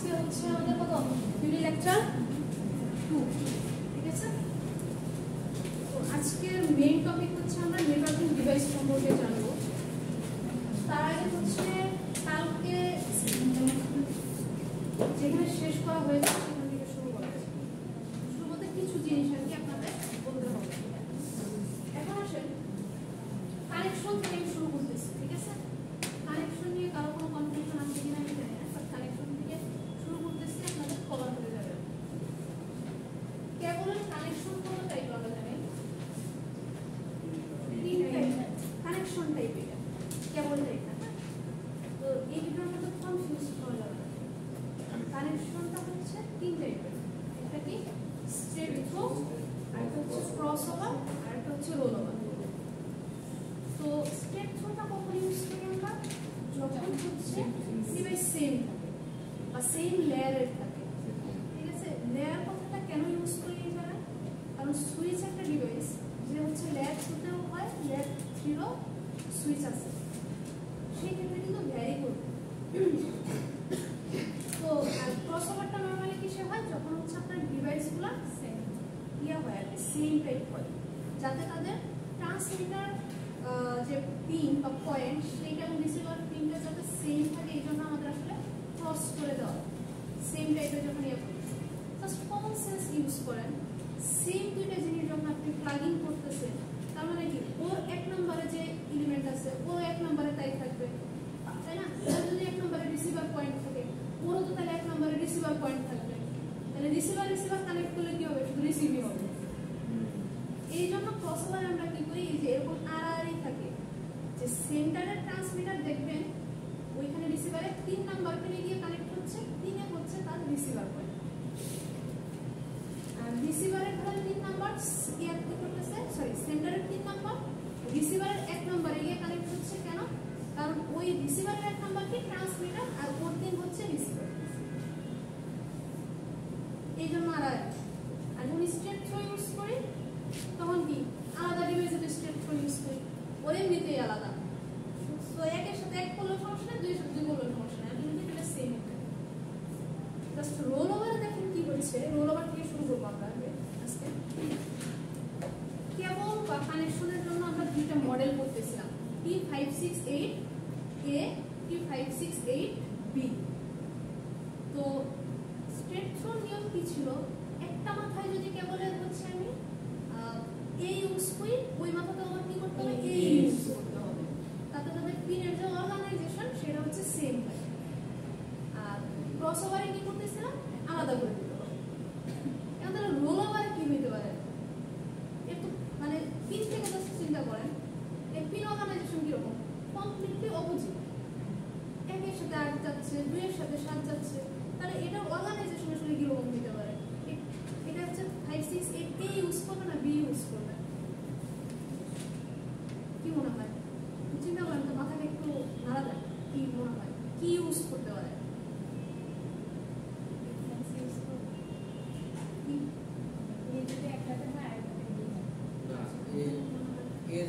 আজকে হচ্ছে আমাদের কত ইউনি লেকচার 2, ঠিক আছে? তো আজকের মেইন টপিক হচ্ছে আমরা নেটওয়ার্কিং ডিভাইস সম্পর্কে জানবো। তার আগে হচ্ছে কালকে যেখানে শেষ করা হয়েছে সেখান থেকে শুরু করা হয়েছে। শুরু করতে কিছু জিনিস আর কি আপনাদের বলতে হবে। এখন আসেন কানেকশন থেকে শুরু করতেছি, ঠিক আছে? কানেকশন নিয়ে কারো কোনো কনফিউশন আছে কিনা আমি জানি না, বাট কানেকশন থেকে শুরু করতেছি, আপনাদের কভার হয়ে যাবে। কেবলের কানেকশন কত টাইপ আমরা জানি? 3 টাইপ কানেকশন টাইপ, এটা কেবল টাইপ না। তো এই দুটোর মধ্যে কনফিউজ হওয়া যাবে না। কানেকশনটা হচ্ছে 3 টাইপের। একটা কি স্ট্রেট থ্রো, আরেকটা হচ্ছে ক্রস ওভার, আরেকটা হচ্ছে রোল ওভার। তো স্ট্রেট থ্রোটা কখন ইউজ করি আমরা? যখন হচ্ছে ডিভাইস সেম থাকে বা সেম লেয়ারের থাকে, ঠিক আছে? লেয়ার কথাটা কেন ইউজ করি এই জায়গায়? কারণ সুইচ একটা ডিভাইস যে হচ্ছে লেয়ার 2তেও হয়, লেয়ার 3রও সুইচ আছে, সেই ক্ষেত্রে কিন্তু ভ্যারি করবে। তো ক্রস ওভারটা নর্মালি কিসে হয়? যখন হচ্ছে আপনার ডিভাইসগুলো সেম হয় আর কি, সেম টাইপ হয়, যাতে তাদের ট্রান্সমিটার যে পিন বা পয়েন্ট সেইটা এবং রিসিভার পিনটা যাতে সেম থাকে, এই জন্য আমাদের আসলে ক্রস করে দেওয়া সেম টাইপের। যখন ইয়ে করি জাস্ট কমন সেন্স ইউজ করেন, সেম দুইটা জিনিস যখন আপনি প্লাগিং করতেছেন, তার মানে কি ওর 1 নম্বরে যে এলিমেন্ট আছে ও 1 নম্বরে তাই থাকবে, তাই না? আর যদি 1 নম্বরে রিসিভার পয়েন্ট থাকে, ওরও তো তাহলে 1 নম্বরে রিসিভার পয়েন্ট থাকবে, তাহলে রিসিভার কানেক্ট করলে কি হবে? শুধু রিসিভই হবে। এই জন্য ক্রসওভার আমরা কি করি, যে এরকম আড়াআড়ি থাকে, যে সেন্টারের ট্রান্সমিটার দেখবেন ওইখানে রিসিভারে 3 নাম্বার পিনে গিয়ে কানেক্ট হচ্ছে, 3 হচ্ছে তার রিসিভার পয়েন্ট, আর রিসিভারের ধরে 3 নাম্বার ইয়ার কি করতেছে, সরি সেন্টারের 3 নাম্বার রিসিভারের 1 নম্বরে গিয়ে কানেক্ট হচ্ছে। কেন? কারণ ওই রিসিভারের 1 নাম্বার কি ট্রান্সমিটার, আর ওর 3 হচ্ছে রিসিভার, এই জন্য আড়াআড়ি। আর যখন স্ট্রেট থ্রো ইউজ করি তখন কি আলাদা ডিভাইসে স্ট্রেট থ্রো ইউজ করি, ওর এমনিতেই আলাদা। তো একের সাথে এক করলে সমস্যা নেই, দুইয়ের সাথে দুই করলে সমস্যা নেই, দুটোই এটা সেম। জাস্ট রোল ওভারে দেখেন কি হচ্ছে। রোল ওভার থেকে শুরু করবো আমরা আজকে। কেবল বা কানেকশনের জন্য আমরা দুইটা মডেল করতেছিলাম, T568A, T568B। তো স্ট্রেট থ্রো নিয়ম কি ছিল? একটা মাথায় যদি কেবলের হচ্ছে আমি A ইউজ করি, ওই মাথাতে আমার কি করতে হবে? A ইউজ করতে হবে, তাতে তাদের পিনের যে অর্গানাইজেশন সেটা হচ্ছে সেম থাকে। আর ক্রস ওভারে কি করতেছিলাম? আলাদা করে দিতে হবে। এখন তাহলে রোল ওভারে কি হইতে পারে? একটু মানে পিন থেকে জাস্ট চিন্তা করেন, এই পিন অর্গানাইজেশন কিরকম? Completely opposite. 1-এর সাথে 8 যাচ্ছে, 2-এর সাথে 7 যাচ্ছে, তাহলে এটা অর্গানাইজেশন আসলে কিরকম হতে পারে? এটা হচ্ছে 568A ইউজ করবে না B ইউজ করবে? কি মনে হয়? চিন্তা করেন তো, মাথাটা একটু নাড়া দেয়, কি মনে হয় কি ইউজ করতে পারে?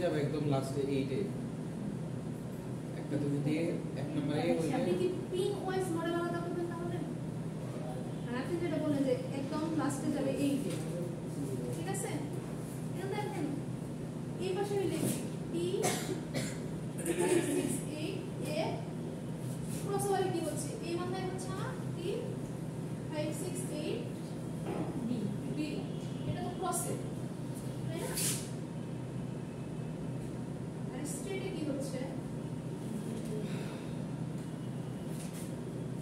যাবে একদম লাস্টে 8 এ একটা তো যদি 1 নম্বরে হইলে আপনি কি পিন ওয়াইজ মডেল আলাদা করবেন তাহলে? আর আপনি যেটা বলেন যে একদম লাস্টে যাবে 8 এ, ঠিক আছে? এখন দেখেন এই পাশে হইলে T568A ক্রসওভারে কি হচ্ছে? এই মাথায় হচ্ছে আমার T568B, এটা তো ক্রসে, তাই না? আর স্ট্রেটে কি হচ্ছে?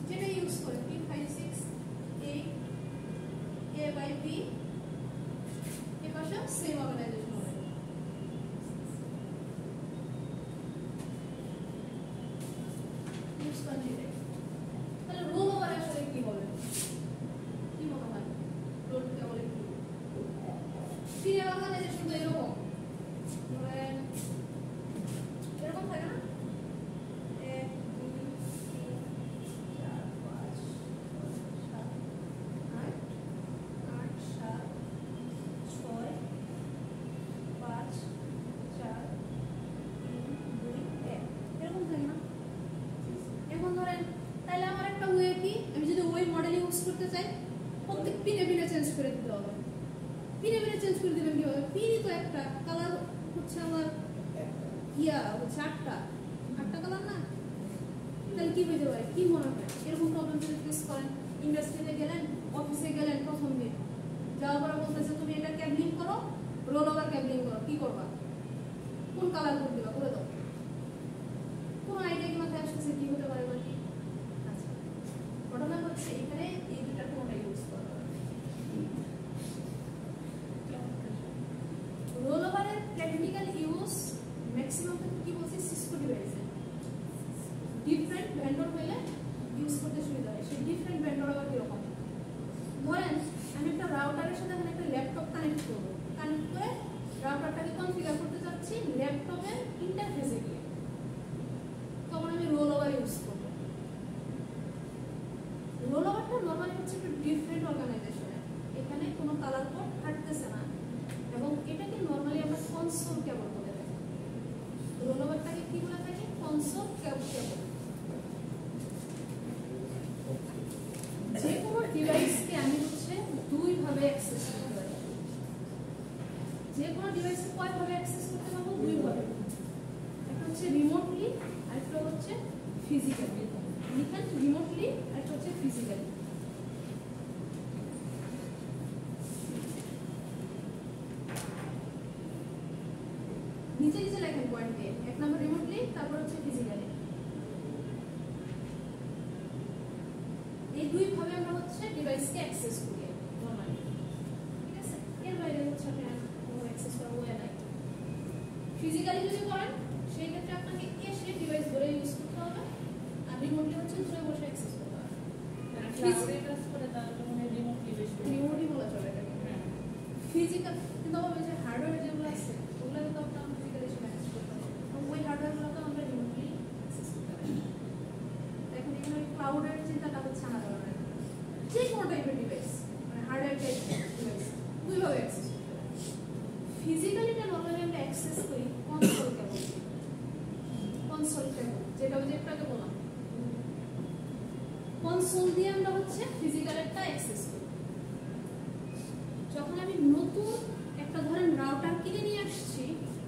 যেটা ইউজ করে T568A/B, এই পাশে সেম অর্গানাইজেশন হবে। ইউজ করেন এটাই। তাহলে রোল ওভার আসলে কি হবে? কি মনে হয় রোল কেবল কি? পিনের অর্গানাইজেশন তো এরকম, ধরেন এরকম থাকে না? 1 2 3 4 5 6 7 8 7 6 5 4 3 2 1 এরকম থাকে না? এখন ধরেন করতে চাই, প্রত্যেক পিনে পিনে চেঞ্জ করে দিতে হবে। পিনে পিনে চেঞ্জ করে দিবেন কিভাবে? পিনই তো একটা, কালার হচ্ছে আমার হচ্ছে আটটা কালার না, তাহলে কি হইতে পারে? কি মনে হয় এরকম প্রবলেম যদি ফেস করেন? ইন্ডাস্ট্রিতে গেলেন, অফিসে গেলেন, প্রথম দিন যাওয়ার পরে বলতেছে তুমি এটা ক্যাবলিং করো, রোল ওভার ক্যাবলিং করো, কি করবা? কোন কালার করে দিবা? করে দাও। কোন আইডিয়া কি মাথায় আসতেছে কি হতে পারে? বাকি আচ্ছা, ঘটনা হচ্ছে এখানে এই দুটা কোনটা ইউজ করা রোল ওভারের প্র্যাকটিক্যাল ইউজ ম্যাক্সিমাম কি বলছি সিসকো ডিভাইসে। ডিফারেন্ট ভেন্ডর হলে ইউজ করতে সুবিধা হয়। সেই ডিফারেন্ট ভেন্ডর আবার কিরকম? ধরেন আমি একটা রাউটারের সাথে এখানে একটা ল্যাপটপ কানেক্ট করবো, কানেক্ট করে রাউটারটাকে কনফিগার করতে চাচ্ছি ল্যাপটপের ইন্টারফেসে গিয়ে, তখন আমি রোল ওভার ইউজ করবো। রোল ওভারটা নর্মালি হচ্ছে একটু ডিফারেন্ট অর্গানাইজেশনে, এখানে কোনো কালার কোড থাকতেছে না, এবং এটাকে নর্মালি আমরা কনসোল কেবল বলে থাকি। রোল ওভারটাকে কি বলে থাকি? কনসোল কেবল। যে কোনো ডিভাইসকে আমি হচ্ছে দুই ভাবে অ্যাক্সেস করতে পারি। যে কোনো ডিভাইসকে কয় ভাবে অ্যাক্সেস করতে পারবো? দুই ভাবে। একটা হচ্ছে রিমোটলি, আরেকটা হচ্ছে ফিজিক্যালি। লিখেন রিমোটলি, আরেকটা হচ্ছে ফিজিক্যালি। নিচে নিচে লেখেন পয়েন্টে, এক নম্বর রিমোটলি, তারপর হচ্ছে ফিজিক্যালি। এই দুই ভাবে আমরা হচ্ছে ডিভাইসকে অ্যাক্সেস করি নরমালি, ঠিক আছে? এর বাইরে হচ্ছে আপনি কোনো অ্যাক্সেস করার ওয়ে নাই। ফিজিক্যালি যদি করেন সেই ক্ষেত্রে আপনাকে এসে ডিভাইস ধরে ইউজ করতে হবে, আর রিমোটলি হচ্ছে দূরে বসে অ্যাক্সেস করতে হবে। ক্লাউডে কাজ করে তাহলে মানে রিমোটলি বেশি রিমোটই বলা চলে এটাকে। ফিজিক্যাল কিন্তু আমাদের যে হার্ডওয়্যার যেগুলো আছে ওগুলো কিন্তু আমরা ফিজিক্যালি এসে ম্যানেজ করতে হবে, এবং ওই হার্ডওয়্যারগুলো তো আমরা রিমোটলি অ্যাক্সেস করতে পারি। এখন এখানে ক্লাউডের চিন্তাটা হচ্ছে আলাদা ধরনের। যে কোনো টাইপের ডিভাইস, মানে হার্ডওয়্যার টাইপ ডিভাইস দুইভাবে অ্যাক্সেস করতে পারি। ফিজিক্যালিটা নর্মালি আমরা অ্যাক্সেস করি কনসোল কেবল। কনসোল কেবল যেটা ওই যে একটাকে বললাম, কনসোল দিয়ে আমরা হচ্ছে ফিজিক্যালটা অ্যাক্সেস করি। যখন আমি নতুন একটা ধরেন রাউটার কিনে নিয়ে আসছি,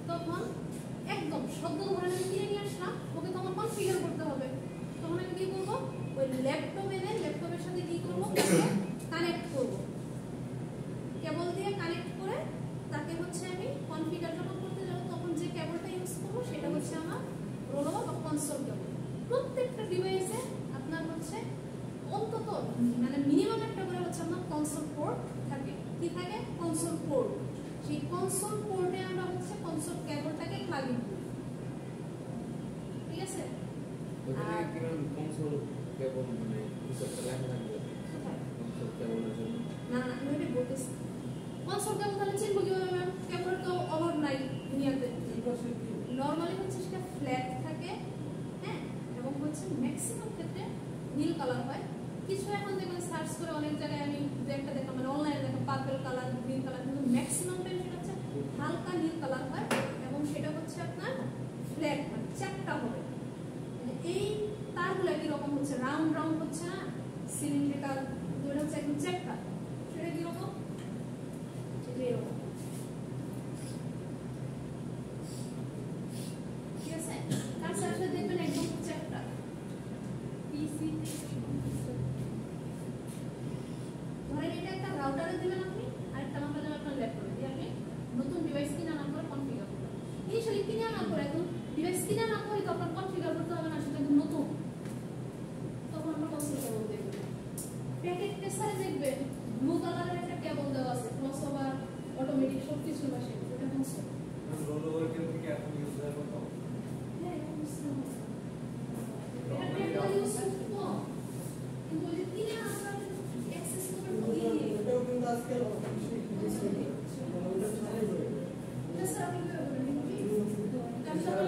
তখন একদম সদ্য ধরেন আমি কিনে নিয়ে আসলাম, ওকে তখন কনফিগার করতে হবে। তখন আমি কি করবো? ওই ল্যাপটপ এনে ল্যাপটপের সাথে কি করবো? কানেক্ট করবো, কেবল দিয়ে কানেক্ট করে তাকে হচ্ছে আমি কনফিগার যখন করতে যাবো, তখন যে কেবলটা ইউজ করবো সেটা হচ্ছে আমার রোল ওভার বা কনসোল কেবল। প্রত্যেকটা ডিভাইসে আপনার হচ্ছে অন্তত মানে মিনিমাম একটা করে হচ্ছে আপনার কনসোল পোর্ট থাকে। কি থাকে? Console port. সেই কনসোল পোর্টে আমরা হচ্ছে কনসোল কেবলটাকে প্লাগ ইন করি, ঠিক আছে? ওখানে কিরকম কনসোল কেবল মানে কিছু লেখা থাকবে কনসোল কেবলের জন্য? না না, আমি এটা বলতেছি। কনসোল কেবল তাহলে চিনবো কিভাবে ম্যাম? কেবলের তো অভাব নাই দুনিয়াতে। নর্মালি হচ্ছে সেটা ফ্ল্যাট থাকে, হ্যাঁ, এবং হচ্ছে ম্যাক্সিমাম ক্ষেত্রে নীল কালার হয়। কিছু এখন দেখবেন সার্চ করে অনেক জায়গায় আমি একটা দেখলাম, মানে অনলাইনে দেখলাম পার্পল কালার, গ্রিন কালার, কিন্তু ম্যাক্সিমাম টাইম সেটা হচ্ছে হালকা নীল কালার হয়, এবং সেটা হচ্ছে আপনার ফ্ল্যাট, মানে চ্যাপ্টা হবে। এই তারগুলো কিরকম হচ্ছে? রাউন্ড রাউন্ড হচ্ছে না, সিলিন্ড্রিক্যাল, দুটো হচ্ছে একদম চ্যাপ্টা। সেটা কিরকম? এরকম, ঠিক আছে? তার সাথে দেখবেন একদম চ্যাপ্টা। পিসি ধরেন এটা একটা রাউটারে দিবেন আপনি, আরেকটা আমরা দেবেন আপনার ল্যাপটপে দিয়ে আপনি নতুন ডিভাইস কিনে আনার পরে কনফিগার করবেন। ইনিশিয়ালি কিনে আনার পরে একদম ডিভাইস কিনে আনার পরে তো আপনার কনফিগার করতে হবে না, সেটা একদম নতুন, তখন আমরা কনসোল কেবল দেখব। প্যাকেট টেস্টারে দেখবেন ব্লু কালারের একটা কেবল দেওয়া আছে, ক্রসওভার, অটোমেটিক সব কিছু আসে, এটা কনসোল। রোল ওভার কেবল থেকে এখন ইউজ হয় কত? হ্যাঁ, কনসোল। এটা টেকনোলজি ইউজ কম, কিন্তু ওই যে কিনে আনার অ্যাক্সেস করবেন তো ইজি। এটাও কিন্তু আজকাল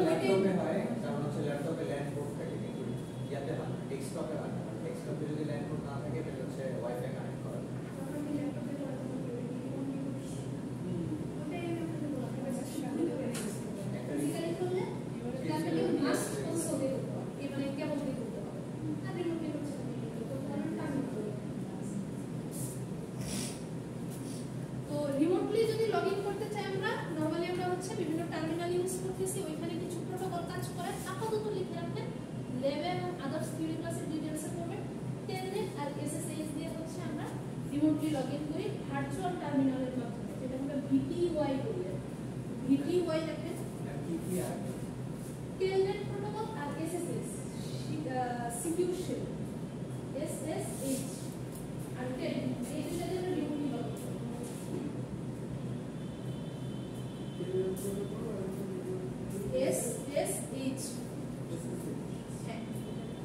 ল্যাপটপে হয়, কারণ হচ্ছে ল্যাপটপে ল্যান্ড পোর্ট থাকে, কিন্তু ইয়াতে হয় না, ডেস্কটপে হয় না। ডেস্কটপে যদি ল্যান্ড পোর্ট না থাকে তাহলে হচ্ছে ওয়াইফাই কানেক্ট করা যায়। রিমোটলি লগ ইন করি ভার্চুয়াল টার্মিনালের মাধ্যমে, যেটা আমরা ভিটিওয়াই বলি। ভিটিওয়াই দেখেন কি আর টেলনেট প্রোটোকল আর এসএসএস সিকিউর শেল এসএসএইচ আর টেল, এই দুটো জন্য রিমোটলি লগ ইন এসএসএইচ। হ্যাঁ,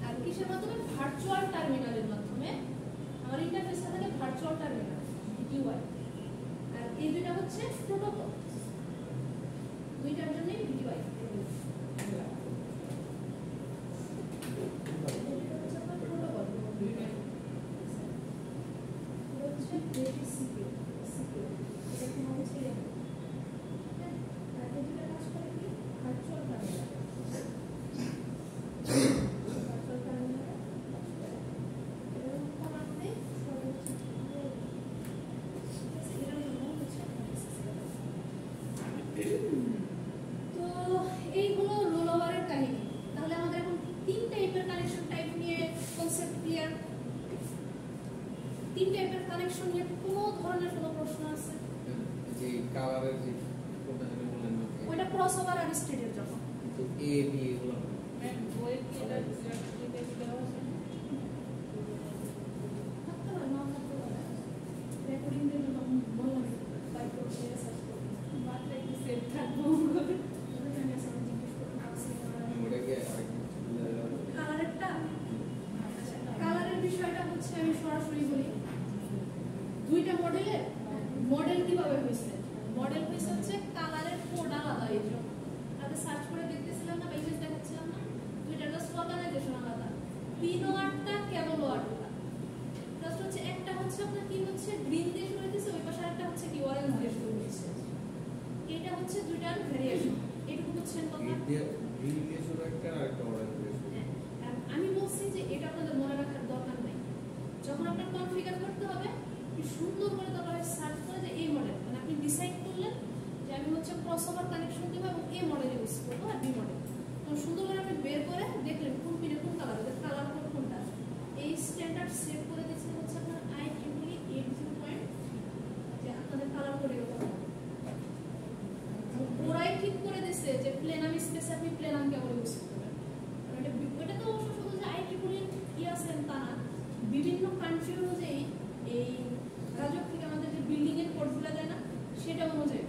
আর কিসের মাধ্যমে? ভার্চুয়াল টার্মিনালের মাধ্যমে। আমার ইন্টারফেসটা থাকে ভার্চুয়াল টার্মিনাল ভিটিওয়াই, আর এই দুটো হচ্ছে প্রোটোকল, দুইটার জন্যই ভিটিওয়াই। কালারের যে কোনটা যেন বললেন না, ওইটা ক্রসওভার আর স্টেটের জন্য। তো এ বি এগুলো ওই কি এটা ডিটেইলস দেওয়া আছে? থাকতে পারে, নাও থাকতে পারে। রেকর্ডিং এর জন্য বললাম বাই করে সার্চ করুন। মাত্র একটু সেভ থাকবো। ওটা আমি আসলে জিজ্ঞেস করলাম আছে ওটাকে আরেকটু কালারেরটা। আচ্ছা, কালারের বিষয়টা হচ্ছে আমি সরাসরি বলি, দুইটা মডেলের মডেল কিভাবে হয়েছে। মডেল হয়েছে হচ্ছে কালারের কোড আলাদা, এই জন্য তাতে সার্চ করে দেখতেছিলাম না, ইমেজ দেখাচ্ছিলাম না, দুইটার জাস্ট অর্গানাইজেশন আলাদা। পিনও আটটা, কেবলও আটটা। জাস্ট হচ্ছে একটা হচ্ছে আপনার কি হচ্ছে গ্রিন দিয়ে শুরু হইতেছে, ওই পাশে একটা হচ্ছে কি অরেঞ্জ দিয়ে শুরু হয়েছে। এটা হচ্ছে দুইটার ভেরিয়েশন। এটুকু বুঝছেন কথা? গ্রিন দিয়ে শুরু একটা আর একটা অরেঞ্জ দিয়ে শুরু। হ্যাঁ, আমি বলছি যে এটা আপনাদের মনে রাখার দরকার নেই। যখন আপনার কনফিগার করতে হবে, কি সুন্দর করে দরকার হয় সার্চ করে যে এই মডেল, মানে আপনি ডিসাইড করলেন যে আমি হচ্ছে ক্রসওভার কানেকশন দেবো এবং এই মডেল ইউজ করবো আর বি মডেল। তো সুন্দর করে আপনি বের করে দেখলেন কোন পিনে কোন কালার, ওদের কালার কোড কোনটা। এই স্ট্যান্ডার্ড সেট করে দিচ্ছে হচ্ছে আপনার IEEE 80 যে আপনাদের কালার কোড এরকম। ওরাই ঠিক করে দিচ্ছে যে প্লেনাম স্পেসে আপনি প্লেনাম কেবল ইউজ করবেন। এটা তো অবশ্য শুধু যে IEEE কি আছেন তা না, বিভিন্ন কান্ট্রি অনুযায়ী এই রাজক থেকে আমাদের যে বিল্ডিং এর কোডগুলো দেয় না, সেটা অনুযায়ী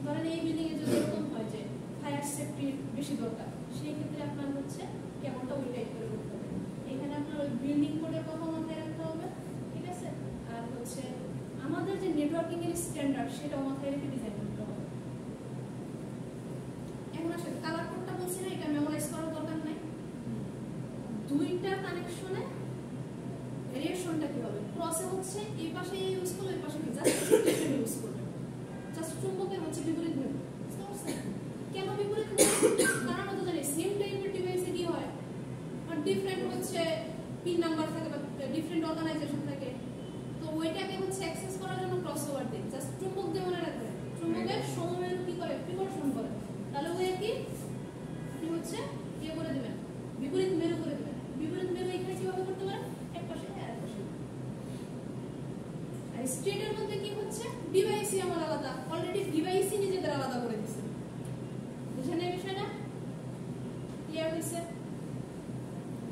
ধরেন এই বিল্ডিং এ যদি এরকম হয় যে ফায়ার সেফটির বেশি দরকার, সেই ক্ষেত্রে আপনার হচ্ছে কেমনটা ওই টাইপ করে করতে হবে। এখানে আপনার ওই বিল্ডিং কোডের কথা মাথায় রাখতে হবে, ঠিক আছে? আর হচ্ছে আমাদের যে নেটওয়ার্কিং এর স্ট্যান্ডার্ড, সেটাও মাথায় রেখে ডিজাইন করতে হবে। এখন আসলে কালার কোডটা বলছি না, এটা মেমোরাইজ করার দরকার নাই। দুইটা কানেকশনে ভেরিয়েশনটা কি হবে? ক্রসে হচ্ছে এই পাশে ইউজ করবে, এই পাশে জাস্ট ডিফারেন্ট ইউজ করবে। জাস্ট চুম্বকের হচ্ছে বিপরীত মেরু। বুঝতে পারছেন কেন বিপরীত মেরু? কারণ তো জানি সেম টাইপের ডিভাইসে কি হয়, আর ডিফারেন্ট হচ্ছে পিন নাম্বার থাকে বা ডিফারেন্ট অর্গানাইজেশন থাকে, তো ওইটাকে হচ্ছে অ্যাক্সেস করার জন্য ক্রসওভার দেয়। জাস্ট চুম্বক দিয়ে মনে রাখবেন, চুম্বকের সমমেরু কি করে? বিকর্ষণ করে। তাহলে ওই কি আপনি হচ্ছে ইয়ে করে দিবেন, বিপরীত মেরু করে দিবেন। বিপরীত মেরু এখানে কিভাবে করতে পারেন? এক পাশে আর পাশে। আর স্টেটের মধ্যে কি হচ্ছে? ডিভাইসই আমার আলাদা, অলরেডি ডিভাইসই নিজেদের আলাদা করে দিয়েছে। বুঝেন এই বিষয়টা? ক্লিয়ার হয়েছে?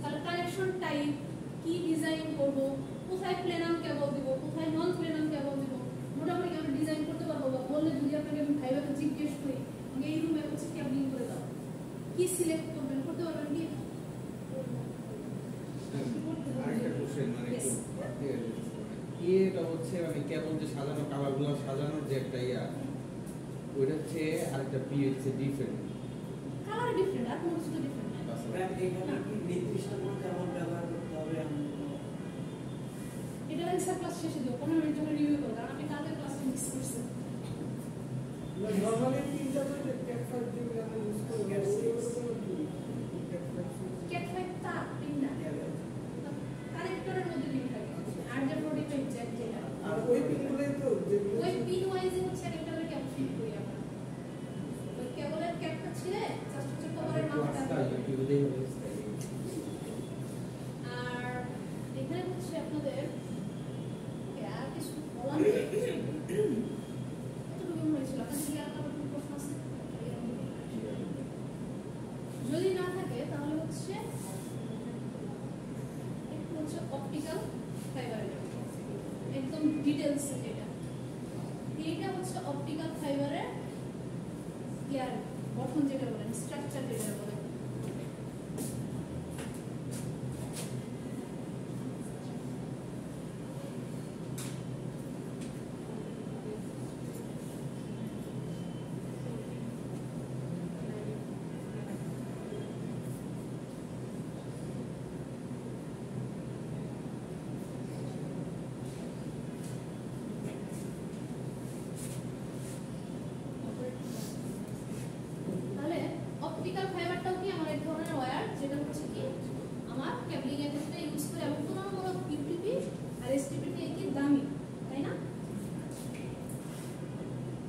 তাহলে কানেকশন টাইপ কি ডিজাইন করব, কোথায় প্লেনাম কেবল দিব, কোথায় নন প্লেনাম কেবল দিব, মোটামুটি আমরা ডিজাইন করতে পারবো। বা বললে যদি আপনাকে আমি ভাইভাবে জিজ্ঞেস করি এই রুমে হচ্ছে কেবলিং করে দাও, কি সিলেক্ট করবেন? করতে পারবেন কি? আরেকটা কোশ্চেন, মানে একটু এটা হচ্ছে মানে কেবল যে সাজানো কালারগুলো সাজানোর যে একটা ইয়া, ওইটা হচ্ছে আরেকটা পি হচ্ছে ডিফারেন্ট কালার ডিফারেন্ট, আর কোনো কিছু ডিফারেন্ট না। এখানে কি নির্দিষ্ট কোনো কেমন ব্যবহার করতে হবে? এটা স্যার ক্লাস শেষে দিও, 15 মিনিট জন্য রিভিউ করো, কারণ আমি কালকে ক্লাসে মিস করছি। নরমালি তিনটা তো ক্যাট যেগুলো আমরা ইউজ করি ক্যাট তা পিন না, কানেক্টরের মধ্যে লিংক থাকে, আর যে প্রোটোটাইপ যেটা আর ওই পিনগুলোই তো যেগুলো ওই পিন ওয়াইজ হচ্ছে একটা করে কেবল ফিট করি আমরা। ওই কেবলের ক্যাপটা ছিলে জাস্ট হচ্ছে কভারের মাথাটা। আর এখানে হচ্ছে আপনাদের আর কিছু অপটিক্যাল ফাইবারের ইয়ার গঠন যেটা বলেন, স্ট্রাকচার যেটা বলেন। তাহলে অপটিক্যাল ফাইবারটাও কি আমার এক ধরনের ওয়্যার, যেটা হচ্ছে কি আমার কেবলিং এর ক্ষেত্রে ইউজ করে, এবং তুলনামূলক ইউটিপি আর এসটিপি থেকে কি দামি, তাই না?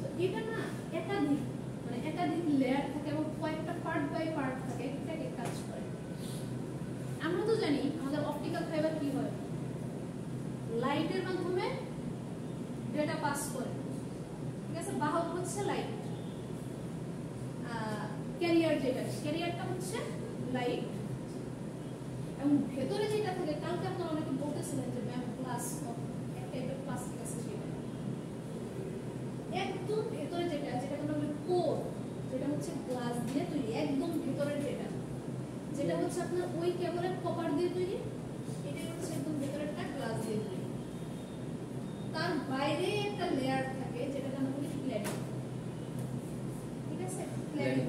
তো এটা না একাধিক লেয়ার থাকে এবং কয়েকটা পার্ট বাই পার্ট থাকে, এটাকে কাজ করে। আমরা তো জানি আমাদের অপটিক্যাল ফাইবার কি হয়, লাইটের মাধ্যমে ডেটা পাস করে, ঠিক আছে? বাহক হচ্ছে লাইট, ক্যারিয়ারটা হচ্ছে লাইট, এবং ভেতরে যেটা থাকে, কালকে আপনারা অনেকে বলতেছিলেন যে ম্যাম ক্লাস একটা টাইপের প্লাস্টিক আছে, সেটা একদম ভেতরে যেটা আমরা বলি কোর, যেটা হচ্ছে গ্লাস দিয়ে তৈরি, একদম ভেতরের যেটা হচ্ছে আপনার ওই কেবলের কপার দিয়ে তৈরি, এটাই হচ্ছে একদম ভেতরেরটা গ্লাস দিয়ে তৈরি। তার বাইরে একটা লেয়ার থাকে যেটাকে আমরা বলি ক্ল্যাডিং, ঠিক আছে? ক্ল্যাডিং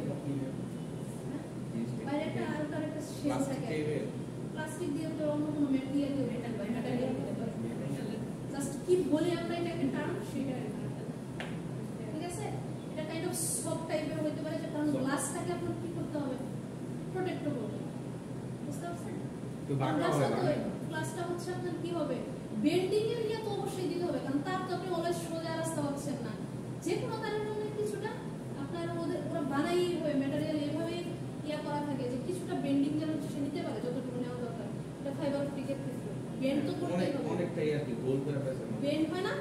বাইরে একটা আলকার একটা শেল থাকে, প্লাস্টিক দিয়ে তো অন্য কোনো ম্যাটেরিয়াল দিয়ে মেটাল দিতে পারে, জাস্ট কি বলি আমরা এটাকে টার্ম সেটা, ঠিক আছে? এটা কাইন্ড অফ সফট টাইপের হতে পারে, যে কারণ গ্লাসটাকে আপনার কি করতে হবে, প্রোটেক্ট করতে হবে, বুঝতে পারছেন? তো বাঁকা হবে না, গ্লাসটা হচ্ছে আপনার কি হবে, বেন্ডিং এর ইয়া তো অবশ্যই দিতে হবে, কারণ তার তো আপনি অলওয়েজ সোজা রাস্তা পাচ্ছেন না, যে কোনো কারণে কিছুটা আপনার ওরা বানাই হয় ম্যাটেরিয়াল এভাবে ইয়া করা থাকে যে কিছুটা বেন্ডিং যেন সে নিতে পারে যতটুকু নেওয়া দরকার। এটা ফাইবার অপটিকের ক্ষেত্রে বেন্ড তো করতেই হবে, অনেকটাই আর কি গোল করে ফেলছে, বেন্ড হয় না,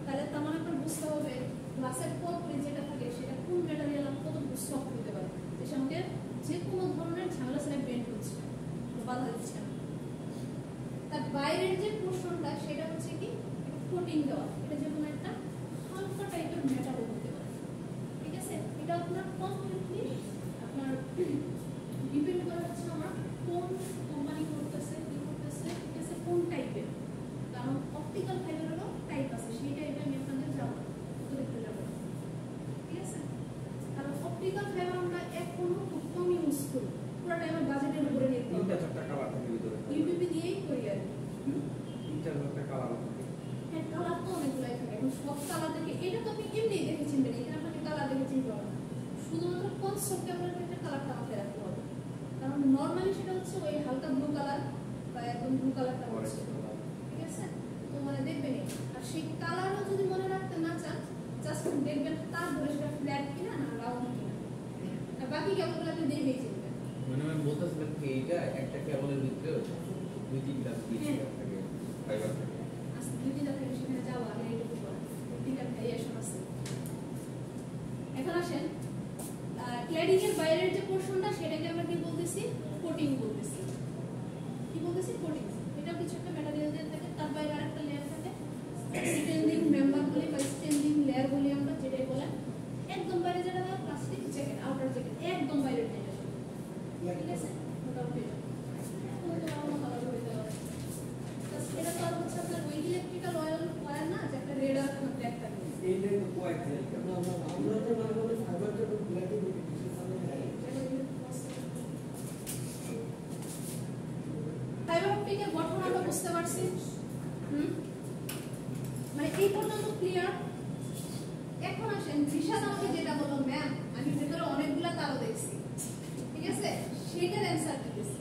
তাহলে তার মানে আপনার বুঝতে হবে গ্লাসের পরে যেটা থাকে সেটা কোন ম্যাটেরিয়াল কত সফট হতে পারে, যে সঙ্গে যে কোনো ধরনের ঝামেলা ছাড়া বেন্ড হচ্ছে, বাধা দিচ্ছে না। তার বাইরের যে পোর্শনটা সেটা হচ্ছে কি কোটিং দেওয়া, এটা যে কোনো একটা হালকা টাইপের মেটাল হতে পারে, ঠিক আছে? এটা আপনার কমপ্লিটলি আপনার ডিপেন্ড করে হচ্ছে আমার কোন কোম্পানি করতেছে, কি করতেছে, ঠিক আছে, কোন টাইপের, কারণ অপটিক্যাল ফাইবারেরও টাইপ আছে, সেই টাইপে আমি আপনাদের যাবো দেখতে যাবো, ঠিক আছে? কারণ অপটিক্যাল ফাইবার আমরা এখনো খুব কম ইউজ করি, পুরো টাইমের বাজেটের উপরে নিতে হবে, 3-4টা কালার থাকে ভিতরে, ইউটিপি দিয়েই করি আর কি। 3-4টা কালার থাকে, হ্যাঁ কালার তো অনেকগুলাই থাকে, এখন সব কালার দেখে এটা তো আপনি এমনি দেখে চিনবেন, এখানে আপনাকে কালার দেখে চিনতে হবে না, শুধুমাত্র কনসেপ্ট ক্যামেরার ক্ষেত্রে কালারটা মাথায় রাখতে হবে, কারণ নর্মালি সেটা হচ্ছে ওই হালকা ব্লু কালার বা একদম ব্লু কালারটা হচ্ছে, ঠিক আছে? তো মানে দেখবেন, আর সেই কালারও যদি মনে রাখতে না চান, জাস্ট দেখবেন তার ধরে সেটা ফ্ল্যাট কিনা না রাউন্ড কিনা, আর বাকি কেবলগুলো আপনি দেখেই চিনবেন। মানে আমি বলতেছিলাম কি এইটা একটা কেবলের ভিতরে 2-3টা পিস থাকে, ফাইবার থাকে, আজকে দুইটা থেকে সেখানে যাওয়া আগে এইটুকু করা, দুইটা ভ্যারিয়েশন আছে। এখন আসেন ক্ল্যাডিং এর বাইরের যে পোরশনটা সেটাকে আমরা কি বলতেছি, কোটিং বলতেছি, কি বলতেছি, কোটিং। এটা কিছু একটা ম্যাটেরিয়াল দিয়ে থাকে, তার বাইরে আরেকটা লেয়ার থাকে, স্ট্যান্ডিং মেম্বার বলি বা স্ট্যান্ডিং লেয়ার বলি আমরা, যেটাই বলেন একদম বাইরে যেটা প্লাস্টিক জ্যাকেট, আউটার জ্যাকেট, একদম বাইরের যেটা, ঠিক আছে? মোটামুটি এটা তো আর হচ্ছে আপনার ওই ইলেকট্রিক্যাল ওয়্যার না, যে একটা রেড আর ব্ল্যাক থাকে, এইটাই তো কোয়াইট আমরা তো মানে বলে ফাইবার তো ব্ল্যাক এর কিছু ফাইবার অপটিকের গঠন আমরা বুঝতে পারছি, মানে এই পর্যন্ত ক্লিয়ার? এখন আসেন রিশাদ আমাকে যেটা বললো, ম্যাম আমি ভেতরে অনেকগুলো তারও দেখছি, ঠিক আছে, সেটার অ্যান্সার দিতেছি।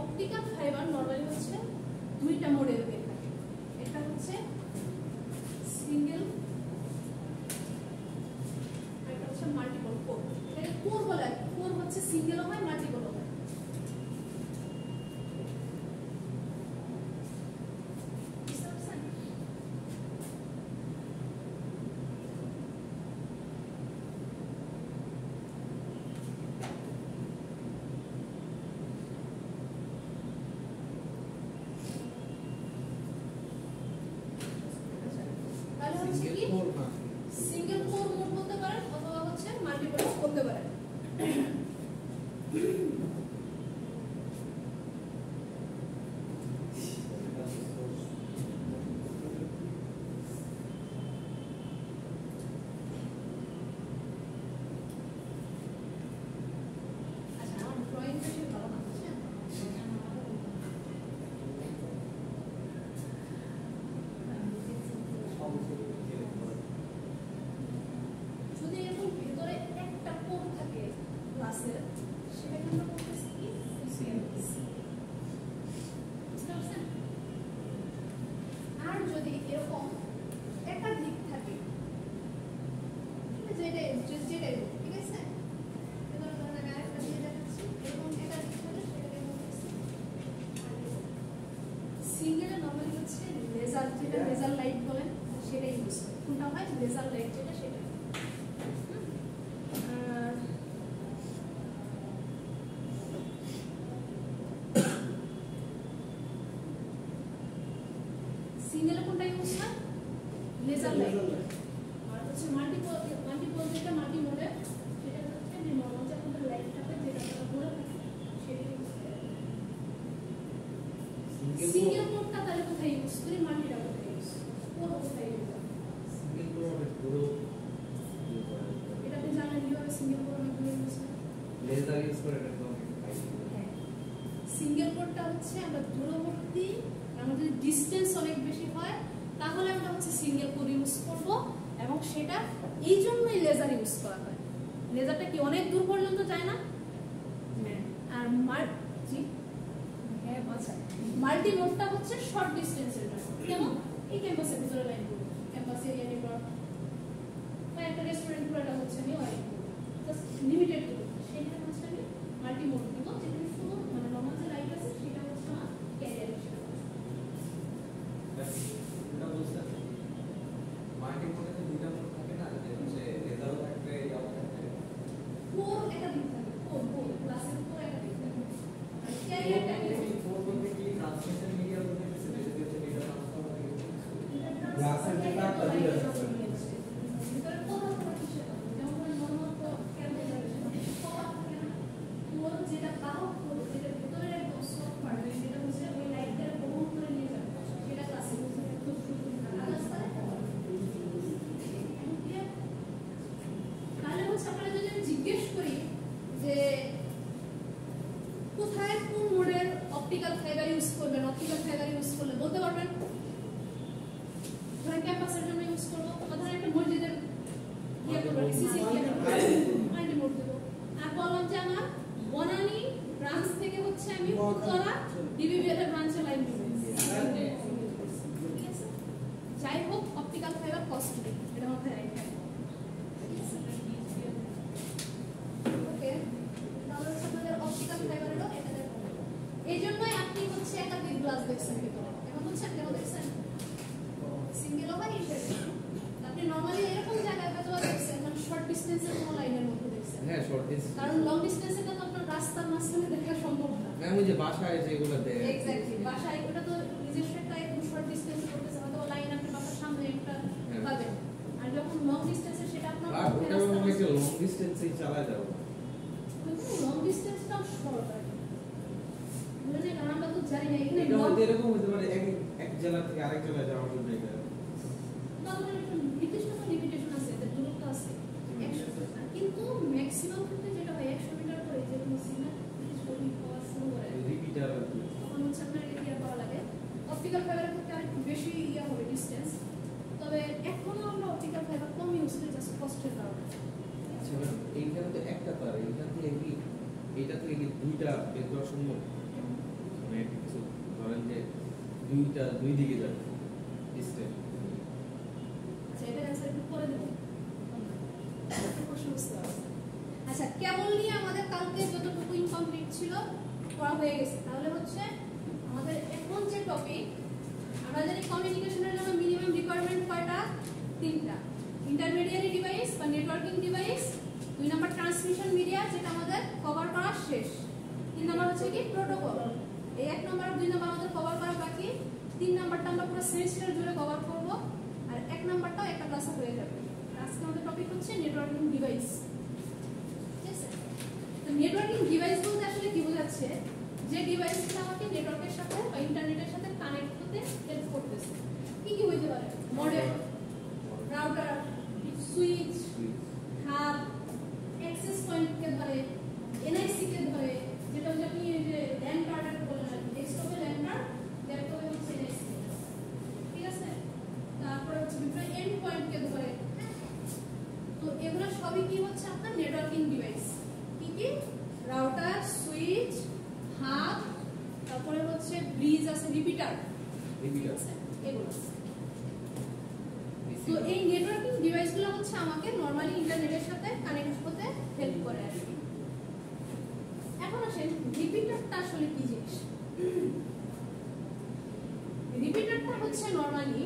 অপটিক্যাল ফাইবার নরমালি হচ্ছে দুইটা মডেল দিয়ে থাকে, একটা হচ্ছে সিঙ্গেল, একটা হচ্ছে মাল্টিপল কোর। এটাকে কোর বলে, কোর হচ্ছে সিঙ্গেলও হয় মাল্টিপলও হয়, তাহলে হচ্ছে কি সিঙ্গেল কোর না, সিঙ্গেল সিঙ্গেলে নরমালি হচ্ছে লেজার, যেটা লেজার লাইট বলেন সেটাই ইউজ করে। কোনটা হয় লেজার লাইট যেটা সেটা। সিঙ্গেলে কোনটা ইউজ হয় লেজার লাইট। আর হচ্ছে মাল্টিপল যেটা মাল্টি মোডে সেটা হচ্ছে যে নরমাল যে আপনাদের লাইট থাকে যেটা আপনারা ঘুরে থাকে সেটা ইউজ করে। সিঙ্গেল মোডটা তাহলে কোথায় ইউজ করি, মাল্টিটা কোথায় ইউজ কোন কোথায় ইউজ হয়? সিঙ্গেল করে অনেক পুরো এটা আপনি জানেন কিভাবে সিঙ্গেল মোড অনেকগুলো ইউজ হয়। লেজার ইউজ করে এটা তো অনেক হ্যাঁ, সিঙ্গেল মোডটা হচ্ছে আমরা দূরবর্তী, আমাদের যদি ডিসটেন্স অনেক বেশি হয় তাহলে আমরা হচ্ছে সিঙ্গেল কোড ইউজ করব, এবং সেটা এই জন্যই লেজার ইউজ করা হয়। লেজারটা কি অনেক দূর পর্যন্ত যায় না? আর মাল্টি মোডটা হচ্ছে শর্ট ডিসটেন্সের জন্য। যেমন এই ক্যাম্পাসের ভিতরে লাইন করব, ক্যাম্পাস এরিয়া নেটওয়ার্ক বা একটা রেস্টুরেন্ট পুরোটা হচ্ছে আমি লাইন করব, জাস্ট লিমিটেড করব, সেখানে হচ্ছে আমি মাল্টি মোড দিব, যেখানে শুধু মানে নরমাল যে লাইট আছে সেটা হচ্ছে আমার ক্যারিয়ার হিসেবে। এটা বুঝতে মাল্টি মোডে তো দুইটা মোড থাকে না, যে হচ্ছে লেজারও থাকবে ইয়াও থাকবে। কোর একটা দিক থাকে, কোর ক্লাসের কোর একটা দিক থাকে, আর ক্যারিয়ারটা কি ফোর বলতে কি ট্রান্সমিশন মিডিয়া বলতে কিছু যেটা হচ্ছে ডেটা ট্রান্সফার হবে। ক্লাসের যে কাজটা দিয়ে যাচ্ছে ভিতরে কোথাও কোনো কিছু না, যেমন নরমাল তো ক্যারিয়ার কোর যেটা বাহক কোর যেটা ভিতরে একদম সফট পার্ট যেটা হচ্ছে ওই লাইটটা বহন করে নিয়ে যাবে, সেটা ক্লাসে খুব সুন্দর আলাদা তাহলে হচ্ছে আপনারা যদি আমি জিজ্ঞেস করি যে কোথায় কোন মোডের অপটিক্যাল ফাইবার ইউজ করবেন, অপটিক্যাল ফাইবার ইউজ করলে বলতে পারবেন? ধরেন ক্যাম্পাসের জন্য ইউজ করবো, ধরেন একটা মসজিদের ইয়ে করবো, সিসি মাল্টি মোড দেবো, আর বললাম যে আমার বনানী ব্রাঞ্চ থেকে হচ্ছে আমি উত্তরা ডিবিবিএল এর ব্রাঞ্চে লাইন দেবো। ঠিক আছে, যাই হোক অপটিক্যাল ফাইবার কস্টলি, এটা মাথায় রাখবেন। ওকে, তাহলে হচ্ছে আপনাদের অপটিক্যাল ফাইবারেরও এটা দেখুন। এই জন্যই আপনি হচ্ছে একাধিক গ্লাস দেখছেন ভিতরে, এখন হচ্ছে কেন দেখছেন সিঙ্গেল হয় হিসেবে। আপনি নরমালি এরকম জায়গায় হয়তো দেখছেন মানে শর্ট ডিসটেন্সের কোনো লাইনের মধ্যে দেখছেন। হ্যাঁ শর্ট ডিসটেন্স, কারণ লং ডিসটেন্সে তো আপনার রাস্তার মাঝখানে দেখা সম্ভব না। ম্যাম ওই যে বাসায় যেগুলো দেয় এক্স্যাক্টলি, বাসায় ওটা তো নিজস্ব একটা একদম শর্ট ডিসটেন্সে করতেছে, হয়তো লাইন আপনি বাসার সামনে একটা পাবেন, আর যখন লং ডিসটেন্সে সেটা আপনার আর ওটা আমি একটা লং ডিসটেন্সেই চালা যাব। লং ডিসটেন্সটাও শর্ট আর মানে আমরা তো জানি না এখানে এটা long- হয়তো এরকম হতে পারে এক জেলা থেকে আরেক জেলায় যাওয়ার জন্য এটা তাহলে একটা নির্দিষ্ট লিমিটেশন আছে, এদের দূরত্ব আছে 100, কিন্তু ম্যাক্সিমাম ক্ষেত্রে যেটা হয় 100 মিটার পরে যে কোনো সিগন্যাল রিসিভ হওয়া শুরু করে রিপিটার আর কি। তখন হচ্ছে আপনার এরিয়া পাওয়া লাগে। অপটিক্যাল ফাইবারের ক্ষেত্রে আরেকটু বেশি ইয়া হবে ডিসটেন্স, তবে এখনো আমরা অপটিক্যাল ফাইবার কম ইউজ করি জাস্ট কস্টের কারণে। আচ্ছা ম্যাম এইখানে তো একটা তার, এইখান থেকে কি এইটা থেকে কি দুইটা বের করা সম্ভব? মানে কিছু ধরেন যে দুই দিকে যাবে ডিসটেন্স। আচ্ছা, এটার অ্যান্সার একটু পরে দেবো। একটা প্রশ্ন বুঝতে পারছি। আচ্ছা, কেবল নিয়ে আমাদের কালকে যতটুকু ইনকমপ্লিট ছিল পড়া হয়ে গেছে। তাহলে হচ্ছে আমাদের এখন যে টপিক, আমরা জানি কমিউনিকেশনের জন্য মিনিমাম রিকোয়ারমেন্ট কয়টা? 3টা। ইন্টারমিডিয়ারি ডিভাইস বা networking device, 2 number transmission media যেটা আমাদের কভার করা শেষ, 3 নাম্বার হচ্ছে কি প্রোটোকল। এই 1 নাম্বার আর 2 নাম্বার আমাদের কভার করা বাকি, 3 নাম্বারটা আমরা পুরো সেমিস্টার জুড়ে কভার করব, আর 1 নাম্বারটাও একটা ক্লাসে হয়ে যাবে। আজকে আমাদের টপিক হচ্ছে নেটওয়ার্কিং ডিভাইস। ঠিক আছে, তো নেটওয়ার্কিং ডিভাইস বলতে আসলে কি বোঝাচ্ছে? যে ডিভাইসটা আমাকে নেটওয়ার্কের সাথে বা ইন্টারনেটের সাথে কানেক্ট হতে হেল্প করতেছে। কি কি হইতে পারে? Modem, router, switch, hub, access point কে ধরে, এনআইসি কে ধরে, যেটা হচ্ছে আপনি এই যে ল্যান্ড কার্ডের বলেন, ডেস্কটপে ল্যান্ড কার্ড, ল্যাপটপে হচ্ছে এনআইসি। ঠিক আছে, তারপরে হচ্ছে বিভিন্ন এন্ড পয়েন্ট কে ধরে। তো এগুলো সবই কি হচ্ছে আপনার নেটওয়ার্কিং ডিভাইস। কি কি? রাউটার, সুইচ, হাব, তারপরে হচ্ছে ব্রিজ আছে, রিপিটার, রিপিটার আছে এগুলো। তো এই নেটওয়ার্কিং ডিভাইসগুলো হচ্ছে আমাকে নরমালি ইন্টারনেটের সাথে কানেক্ট হতে হেল্প করে আর কি। এখন আসেন রিপিটারটা আসলে কি জিনিস। নরমালি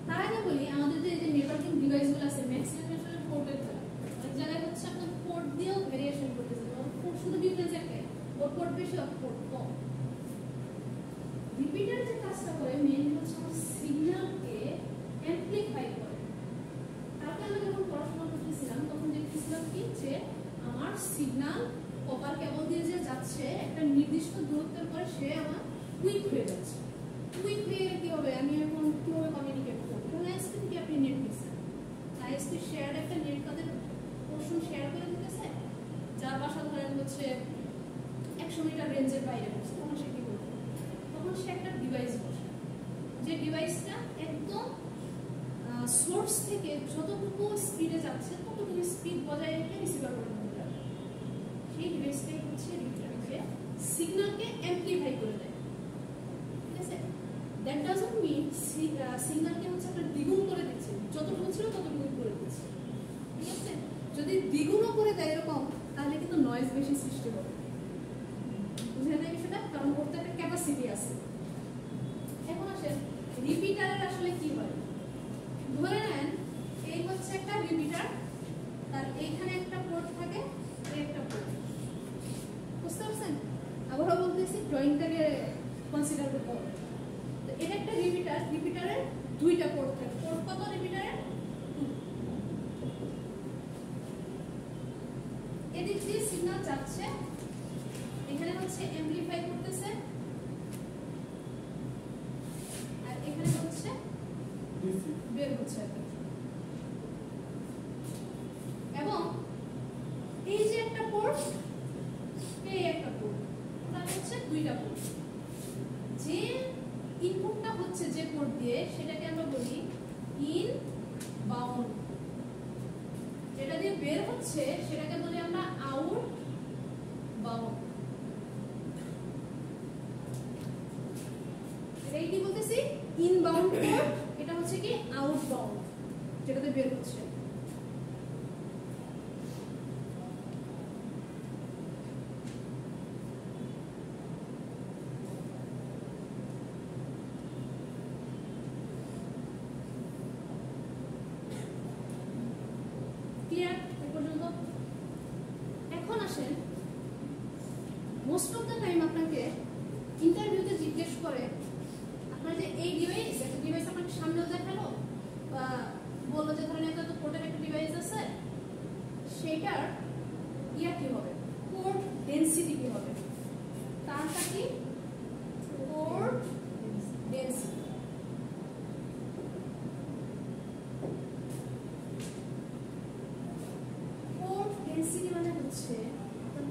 তার আগে বলি আমাদের যে নেটওয়ার্কিং ডিভাইসগুলো আছে ম্যাক্সিমাম আসলে পোর্টের দ্বারা অনেক জায়গায় হচ্ছে আপনার পোর্ট দিয়েও ভেরিয়েশন করতেছে পোর্ট শুধু ডিফারেন্স একটাই ওর পোর্ট বেশি আর পোর্ট কম রিপিটার যে কাজটা করে মেইনলি হচ্ছে আমার সিগন্যালকে অ্যামপ্লিফাই করে তারপরে আমরা যখন পড়াশোনা করতেছিলাম তখন দেখতেছিলাম কি যে আমার সিগন্যাল কপার কেবল দিয়ে যে যাচ্ছে একটা নির্দিষ্ট দূরত্বের পরে সে আমার কুইক হয়ে যাচ্ছে কুইক হয়ে গেলে কি হবে আমি এখন কিভাবে কমিউনিকেট করবো তাহলে আইএসপি থেকে আপনি নেট দিচ্ছেন আইএসপি শেয়ার একটা নেট তাদের পোর্শন শেয়ার করে দিতেছে যার বাসা ধরেন হচ্ছে 100 মিটার রেঞ্জের বাইরে বসে তখন সে কি করবে তখন সে একটা ডিভাইস বসে যে ডিভাইসটা একদম সোর্স থেকে যতটুকু স্পিডে যাচ্ছে ততটুকু স্পিড বজায় রেখে রিসিভার পর্যন্ত যাবে সেই ডিভাইসটাই হচ্ছে রিপিটার যে সিগন্যালকে অ্যামপ্লিফাই করে দেয় ঠিক আছে দ্যাট ডাজন্ট মিন সিগন্যালকে হচ্ছে আপনার দ্বিগুণ করে দিচ্ছে যতটুকু ছিল ততটুকু করে দিচ্ছে ঠিক আছে যদি দ্বিগুণও করে দেয় এরকম তাহলে কিন্তু নয়েজ বেশি সৃষ্টি হবে বুঝলেন না বিষয়টা কারণ ওর তো একটা ক্যাপাসিটি আছে এখন আসেন রিপিটারের আসলে কি হয় ধরে নেন এই হচ্ছে একটা রিপিটার তার এইখানে একটা পোর্ট থাকে এই একটা পোর্ট বুঝতে পারছেন আবারও বলতেছি ড্রয়িংটাকে কনসিডার করতে হবে তো এটা একটা রিপিটার রিপিটারের দুইটা পোর্ট থাকে পোর্ট কত রিপিটারের এদিক দিয়ে সিগন্যাল যাচ্ছে এখানে হচ্ছে অ্যামপ্লিফাই করতেছে আর এখানে হচ্ছে বের হচ্ছে এবং এই যে একটা পোর্ট এই একটা পোর্ট তার হচ্ছে দুইটা পোর্ট যে ইনপুটটা হচ্ছে যে পোর্ট দিয়ে সেটাকে আমরা বলি ইন বাউন্ড যেটা দিয়ে বের হচ্ছে সেটাকে বলি আমরা আউট বাউন্ড এই কি বলতেছি ইনবাউন্ড পোর্ট এটা হচ্ছে কি আউটবাউন্ড যেটাতে বের হচ্ছে ক্লিয়ার এই পর্যন্ত এখন আসেন মোস্ট অফ দ্য টাইম আপনাকে ইন্টারভিউতে জিজ্ঞেস করে আপনার যে এই ডিভাইস একটা ডিভাইস আপনাকে সামনেও দেখালো বা বললো যে ধরেন একটা তো পোর্টের একটা ডিভাইস আছে সেটার ইয়া কি হবে পোর্ট ডেনসিটি কি হবে তারটা কি পোর্ট ডেনসিটি পোর্ট ডেনসিটি মানে হচ্ছে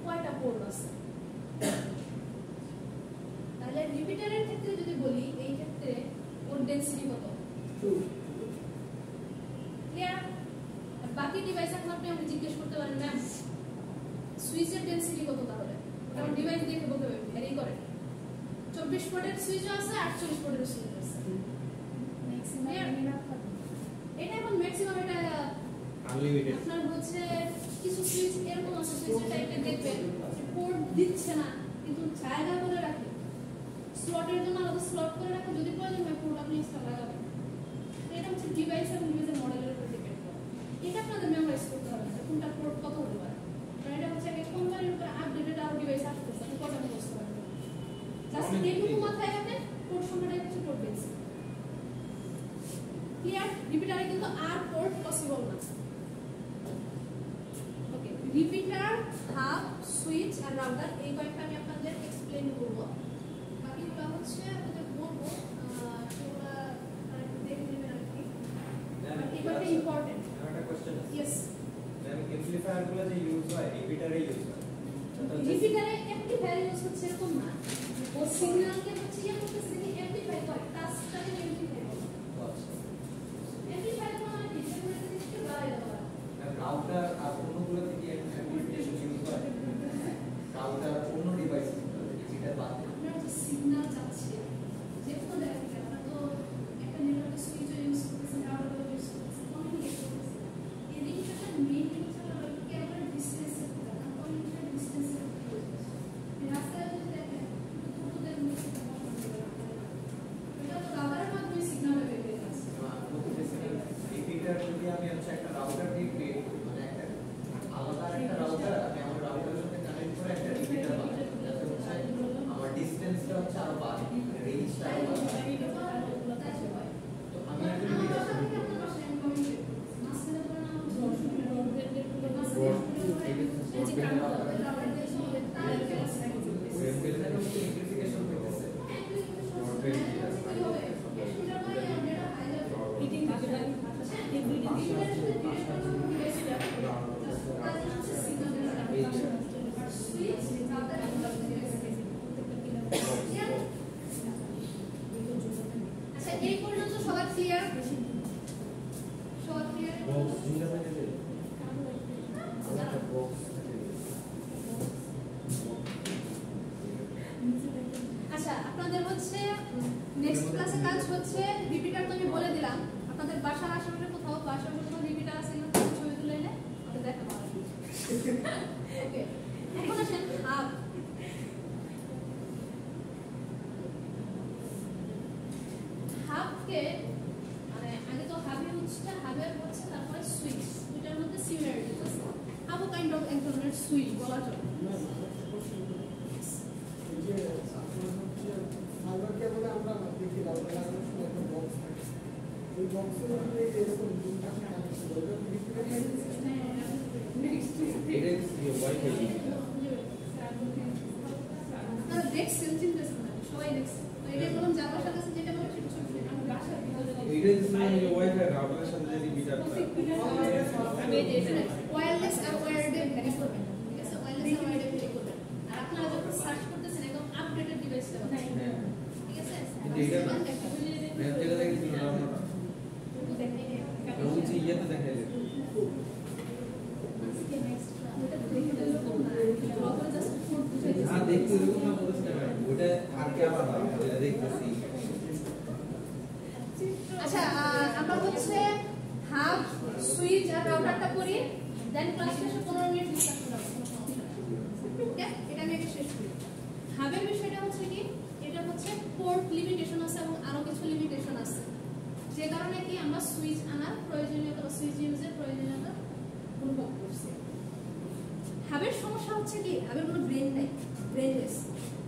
কয়টা পোর্ট আছে তাহলে রিপিটারের ক্ষেত্রে যদি বলি এই ক্ষেত্রে পোর্ট ডেনসিটি কত 2 ক্লিয়ার বাকি ডিভাইস এখন আপনি আমাকে জিজ্ঞেস করতে পারেন ম্যাম সুইচের ডেনসিটি কত তাহলে কারণ ডিভাইস দেখে বলতে হবে ভ্যারি করে 24 পোর্টের সুইচও আছে 48 পোর্টের সুইচ আছে এটা এখন ম্যাক্সিমাম এটা আনলিমিটেড আপনার হচ্ছে কিছু সুইচ এরকম আছে সুইচের টাইপের দেখবেন পোর্ট দিচ্ছে না কিন্তু জায়গা করে রাখে স্লটের জন্য আলাদা স্লট করে রাখে যদি প্রয়োজন হয় পোর্ট আপনি এক্সট্রা লাগাবেন এটা হচ্ছে ডিভাইস এবং ডিভাইসের মডেলের উপর ডিপেন্ড করে এটা আপনাদের মেমোরাইজ করতে হবে না কোনটা পোর্ট কত হতে পারে কারণ এটা হচ্ছে একটা কোম্পানির উপর আপডেটেড আরো ডিভাইস আসতেছে আপনি কত বুঝতে পারবেন জাস্ট এইটুকু মাথায় রাখবেন পোর্ট সংখ্যাটা হচ্ছে পোর্ট ডেন্সিটি ক্লিয়ার রিপিটারে কিন্তু আর পোর্ট পসিবল না ওকে রিপিটার হাব সুইচ আর রাউটার এই কয়েকটা আমি আপনাদের এক্সপ্লেইন করব বাকিগুলো হচ্ছে আপনাদের বলবো সেগুলো একটু দেখে নেবেন আর কি এটা ইম্পর্টেন্ট একটা কোশ্চেন আছে ইয়েস ম্যাম অ্যামপ্লিফায়ার গুলো যে ইউজ হয় রিপিটারে ইউজ হয় রিপিটারে অ্যামপ্লিফায়ার ইউজ হচ্ছে এরকম না ও সিগন্যালকে হচ্ছে ইয়া করতেছে কি অ্যামপ্লিফাই করে টাস্কটাকে অ্যামপ্লিফাই করে অ্যামপ্লিফাই মানে কি সেটা একটু বাড়াই দেওয়া রাউটার আর অন্যগুলো থেকে অ্যামপ্লিফিকেশন ইউজ হয় রাউটার অন্য ডিভাইস ডিজিটাল বাদ আপনার যে সিগন্যাল যাচ্ছে যে কোনো জায়গা থেকে আপনার তো একটা নেটওয়ার্ক সুইচ ইউজ করতেছেন রাউটার ইউজ করতেছেন কমিউনিকেট করতেছেন এই জিনিসটা মেইনলি হচ্ছে আপনার ক্যামেরা ডিসটেন্স কারণ আপনাদের হচ্ছে নেক্সট ক্লাসে কাজ হচ্ছে রিপিটার তো আমি বলে দিলাম আপনাদের বাসার আশেপাশে কোথাও রিপিটার আছে কিনা ছবি তুলে এনে আমাকে দেখাবো ওকে এখন আসেন হাব হাবকে মানে আগে তো হাবে হচ্ছে হাবের হচ্ছে তারপরে সুইচ দুটার মধ্যে সিমিলারিটিস আছে হাবও কাইন্ড অফ এক ধরনের সুইচ বলা চলে ফাইবার কেবলে আমরা দেখি রাউটার লাগানোর সময় একটা বক্স থাকে ওই বক্সের মধ্যে এরকম দুটো কানেকশন ওটা এটা কি ওয়াইফাই আপনারা দেখছেন চিন্তাছেন না সবাই দেখছে তো এটা বলুন যার বাসার কাছে যেটা বলছে সেটা ছবি তুলে আমি বাসার ভিতরে এটা যে ওয়াইফাই রাউটারের সাথে যে রিপিটারটা আমি এই যে এটা ওয়্যারলেস আর ওয়্যারডে ভ্যারি করবেন ঠিক আছে ওয়্যারলেস আর ওয়্যারডে ভ্যারি করবেন আর আপনারা যখন সার্চ করতেছেন একদম আপডেটেড ডিভাইসটা হ্যাঁ ঠিক আছে যেটা দেখেছিল রাউটারটা ওই যে ইয়েতে দেখাইলে হ্যাঁ দেখতে এরকম না বলতে ভাই ওটা আর কি আলাদা যেটা দেখতেছি আচ্ছা আমরা হচ্ছে হাব সুইচ আর রাউটারটা করি দেন ক্লাস শেষে 15 মিনিট ডিসকাশন হবে ওকে এটা আমি আগে শেষ করি হাবের বিষয়টা হচ্ছে কি এটা হচ্ছে পোর্ট লিমিটেশন আছে এবং আরো কিছু লিমিটেশন আছে যে কারণে কি আমরা সুইচ আনার প্রয়োজনীয়তা বা সুইচ ইউজের প্রয়োজনীয়তা অনুভব করছি হাবের সমস্যা হচ্ছে কি হাবের কোনো ব্রেন নাই ব্রেনলেস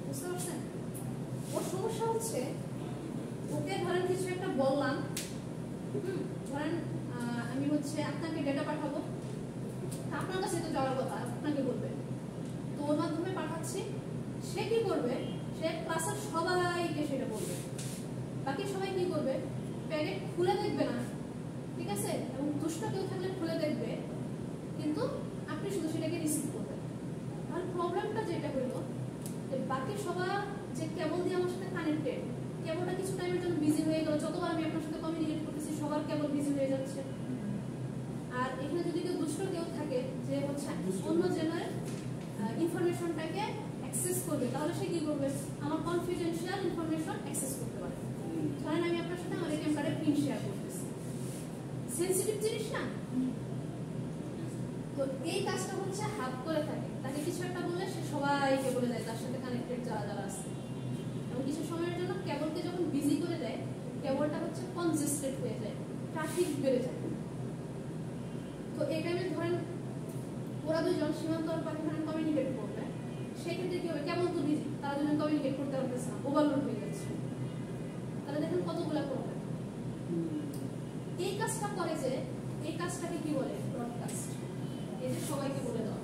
বুঝতে পারছেন ওর সমস্যা হচ্ছে ওকে ধরেন কিছু একটা বললাম ধরেন আমি হচ্ছে আপনাকে ডেটা পাঠাবো আপনার কাছে তো যাওয়ার কথা আপনাকে বলবে তো ওর মাধ্যমে পাঠাচ্ছি সে কি করবে সে ক্লাসের সবাইকে সেটা বলবে বাকি সবাই কি করবে প্যাকেট খুলে দেখবে না ঠিক আছে এবং দুষ্ট কেউ থাকলে খুলে দেখবে কিন্তু আপনি শুধু সেটাকে রিসিভ করবেন তাহলে প্রবলেমটা যেটা হলো যে বাকি সবার যে কেবল দিয়ে আমার সাথে কানেক্টেড কেবলটা কিছু টাইমের জন্য বিজি হয়ে গেল যতবার আমি আপনার সাথে কমিউনিকেট করতেছি সবার কেবল বিজি হয়ে যাচ্ছে আর এখানে যদি কেউ দুষ্ট কেউ থাকে যে হচ্ছে অন্য জেনারেল ইনফরমেশনটাকে অ্যাক্সেস করবে তাহলে সে কি করবে আমার কনফিডেন্সিয়াল ইনফরমেশন অ্যাক্সেস করতে পারে ধরেন আমি আপনার সাথে আমার এটিএম কার্ডের পিন শেয়ার করতেছি সেনসিটিভ জিনিস না তো এই কাজটা হচ্ছে হাব করে থাকে তাকে কিছু একটা বললে সে সবাইকে বলে দেয় তার সাথে কানেক্টেড যারা যারা আছে এবং কিছু সময়ের জন্য কেবলকে যখন বিজি করে দেয় কেবলটা হচ্ছে কনজেস্টেড হয়ে যায় ট্রাফিক বেড়ে যায় তো এই টাইমে ধরেন ওরা দুজন সীমান্ত আর পাকিস্তান কমিউনিকেট করবে সেই ক্ষেত্রে কি হবে কেবল তো বিজি তারা দুজন কমিউনিকেট করতে পারতেছে না ওভারলোড হয়ে যাচ্ছে তাহলে দেখেন কতগুলো প্রবলেম এই কাজটা করে যে এই কাজটাকে কি বলে ব্রডকাস্ট এই যে সবাইকে বলে দাও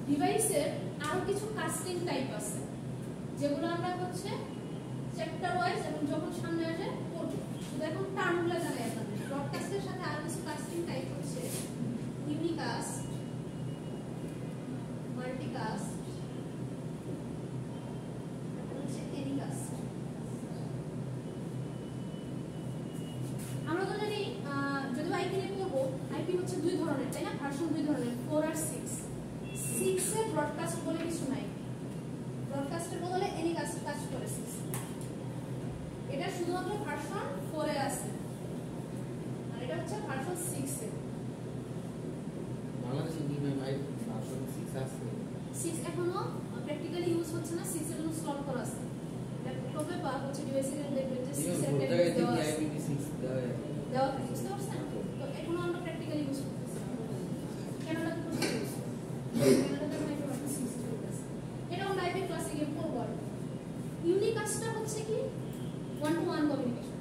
ডিভাইসের আরো কিছু কাস্টিং টাইপ আছে যেগুলো আমরা হচ্ছে চ্যাপ্টার ওয়াইজ এবং যখন সামনে আসে পড়ব শুধু এখন টার্মগুলো জানাই আপনাদের ব্রডকাস্টের সাথে আরো কিছু কাস্টিং টাইপ হচ্ছে ইউনিকাস্ট মাল্টিকাস্ট হচ্ছে এনিকাস্ট আমরা তো জানি যদি আইপি নিয়ে পড়বো আইপি হচ্ছে দুই ধরনের তাই না ভার্সন দুই ধরনের 4 আর 6 6 এ ব্রডকাস্ট বলে কিছু নাই ব্রডকাস্টের বদলে এনিকাস্ট কাজ করে 6 এটা শুধুমাত্র ভার্সন 4 এ আছে আর এটা হচ্ছে ভার্সন 6 এ বাংলাদেশে কি ভাই ভার্সন 6 আছে 6 এখনো প্র্যাকটিক্যালি ইউজ হচ্ছে না 6 এর জন্য স্লট করা আছে ল্যাপটপে বা হচ্ছে ডিভাইসে দেখবেন যে 6 এর ক্যাটাগরি দেওয়া আছে IPv6 দেওয়া থাকে বুঝতে পারছেন তো এখনো আমরা প্র্যাকটিক্যালি ইউজ করতেছি ক্যানাডা তো ইউজ ক্যানাডাতে মাইক্রোফোন সিস্টেম চলতেছে এটা আমরা আইপি ক্লাসে গিয়ে পড়ব ইউনিকাস্টটা হচ্ছে কি ওয়ান টু ওয়ান কমিউনিকেশন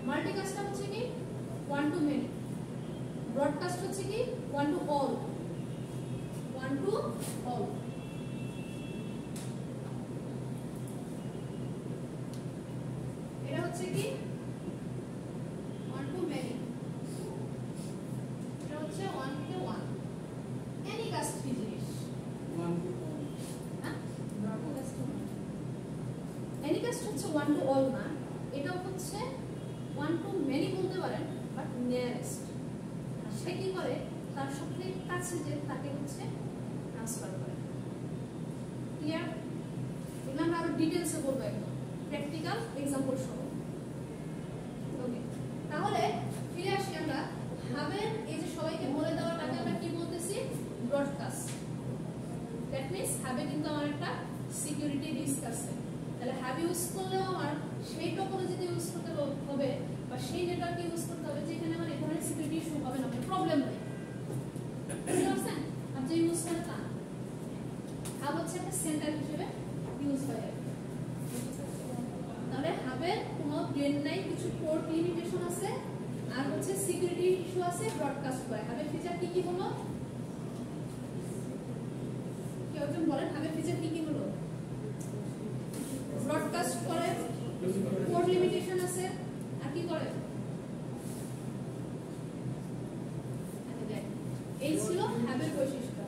মাল্টিকাস্টটা হচ্ছে কি ওয়ান টু মেনি ব্রডকাস্ট হচ্ছে কি ওয়ান টু অল এটা হচ্ছে কি ওয়ান টু মেনি এটা হচ্ছে ওয়ান টু ওয়ান এনিকাস্ট কি জিনিস এনিকাস্ট হচ্ছে ওয়ান টু অল না এটাও হচ্ছে ওয়ান টু মেনি বলতে পারেন বাট নিয়ারেস্ট সে কি করে তার সবথেকে কাছে যে তাকে হচ্ছে ট্রান্সফার করে ক্লিয়ার? এগুলো আমরা আরো ডিটেলসে বলবো একদম প্র্যাকটিক্যাল এক্সাম্পল সহ। ওকে, তাহলে ফিরে আসি আমরা হাবের এই যে সবাইকে বলে দেওয়াটাকে আমরা কি বলতেছি? ব্রডকাস্ট। দ্যাট মিন্স হাবে কিন্তু আমার একটা সিকিউরিটি রিস্ক আছে। তাহলে হাব ইউজ করলেও আমার সেই টপোলজিতে ইউজ করতে হবে বা সেই নেটওয়ার্কে ইউজ করতে হবে যেখানে আমার এই ধরনের সিকিউরিটি ইস্যু হবে না, প্রবলেম নেই। বুঝতে পারছেন? আর যে ইউজ করে তা হাব হচ্ছে একটা সেন্টার হিসেবে ইউজ হয়। তাহলে হাবের কোনো ব্রেন নাই, কিছু পোর্ট লিমিটেশন আছে, আর হচ্ছে সিকিউরিটি ইস্যু আছে, ব্রডকাস্ট করে। হাবের ফিচার কি কি হলো? কেউ একজন বলেন হাবের ফিচার কি কি হলো? ব্রডকাস্ট করে, পোর্ট লিমিটেশন আছে, আর কি করে? এই ছিল হাবের বৈশিষ্ট্য।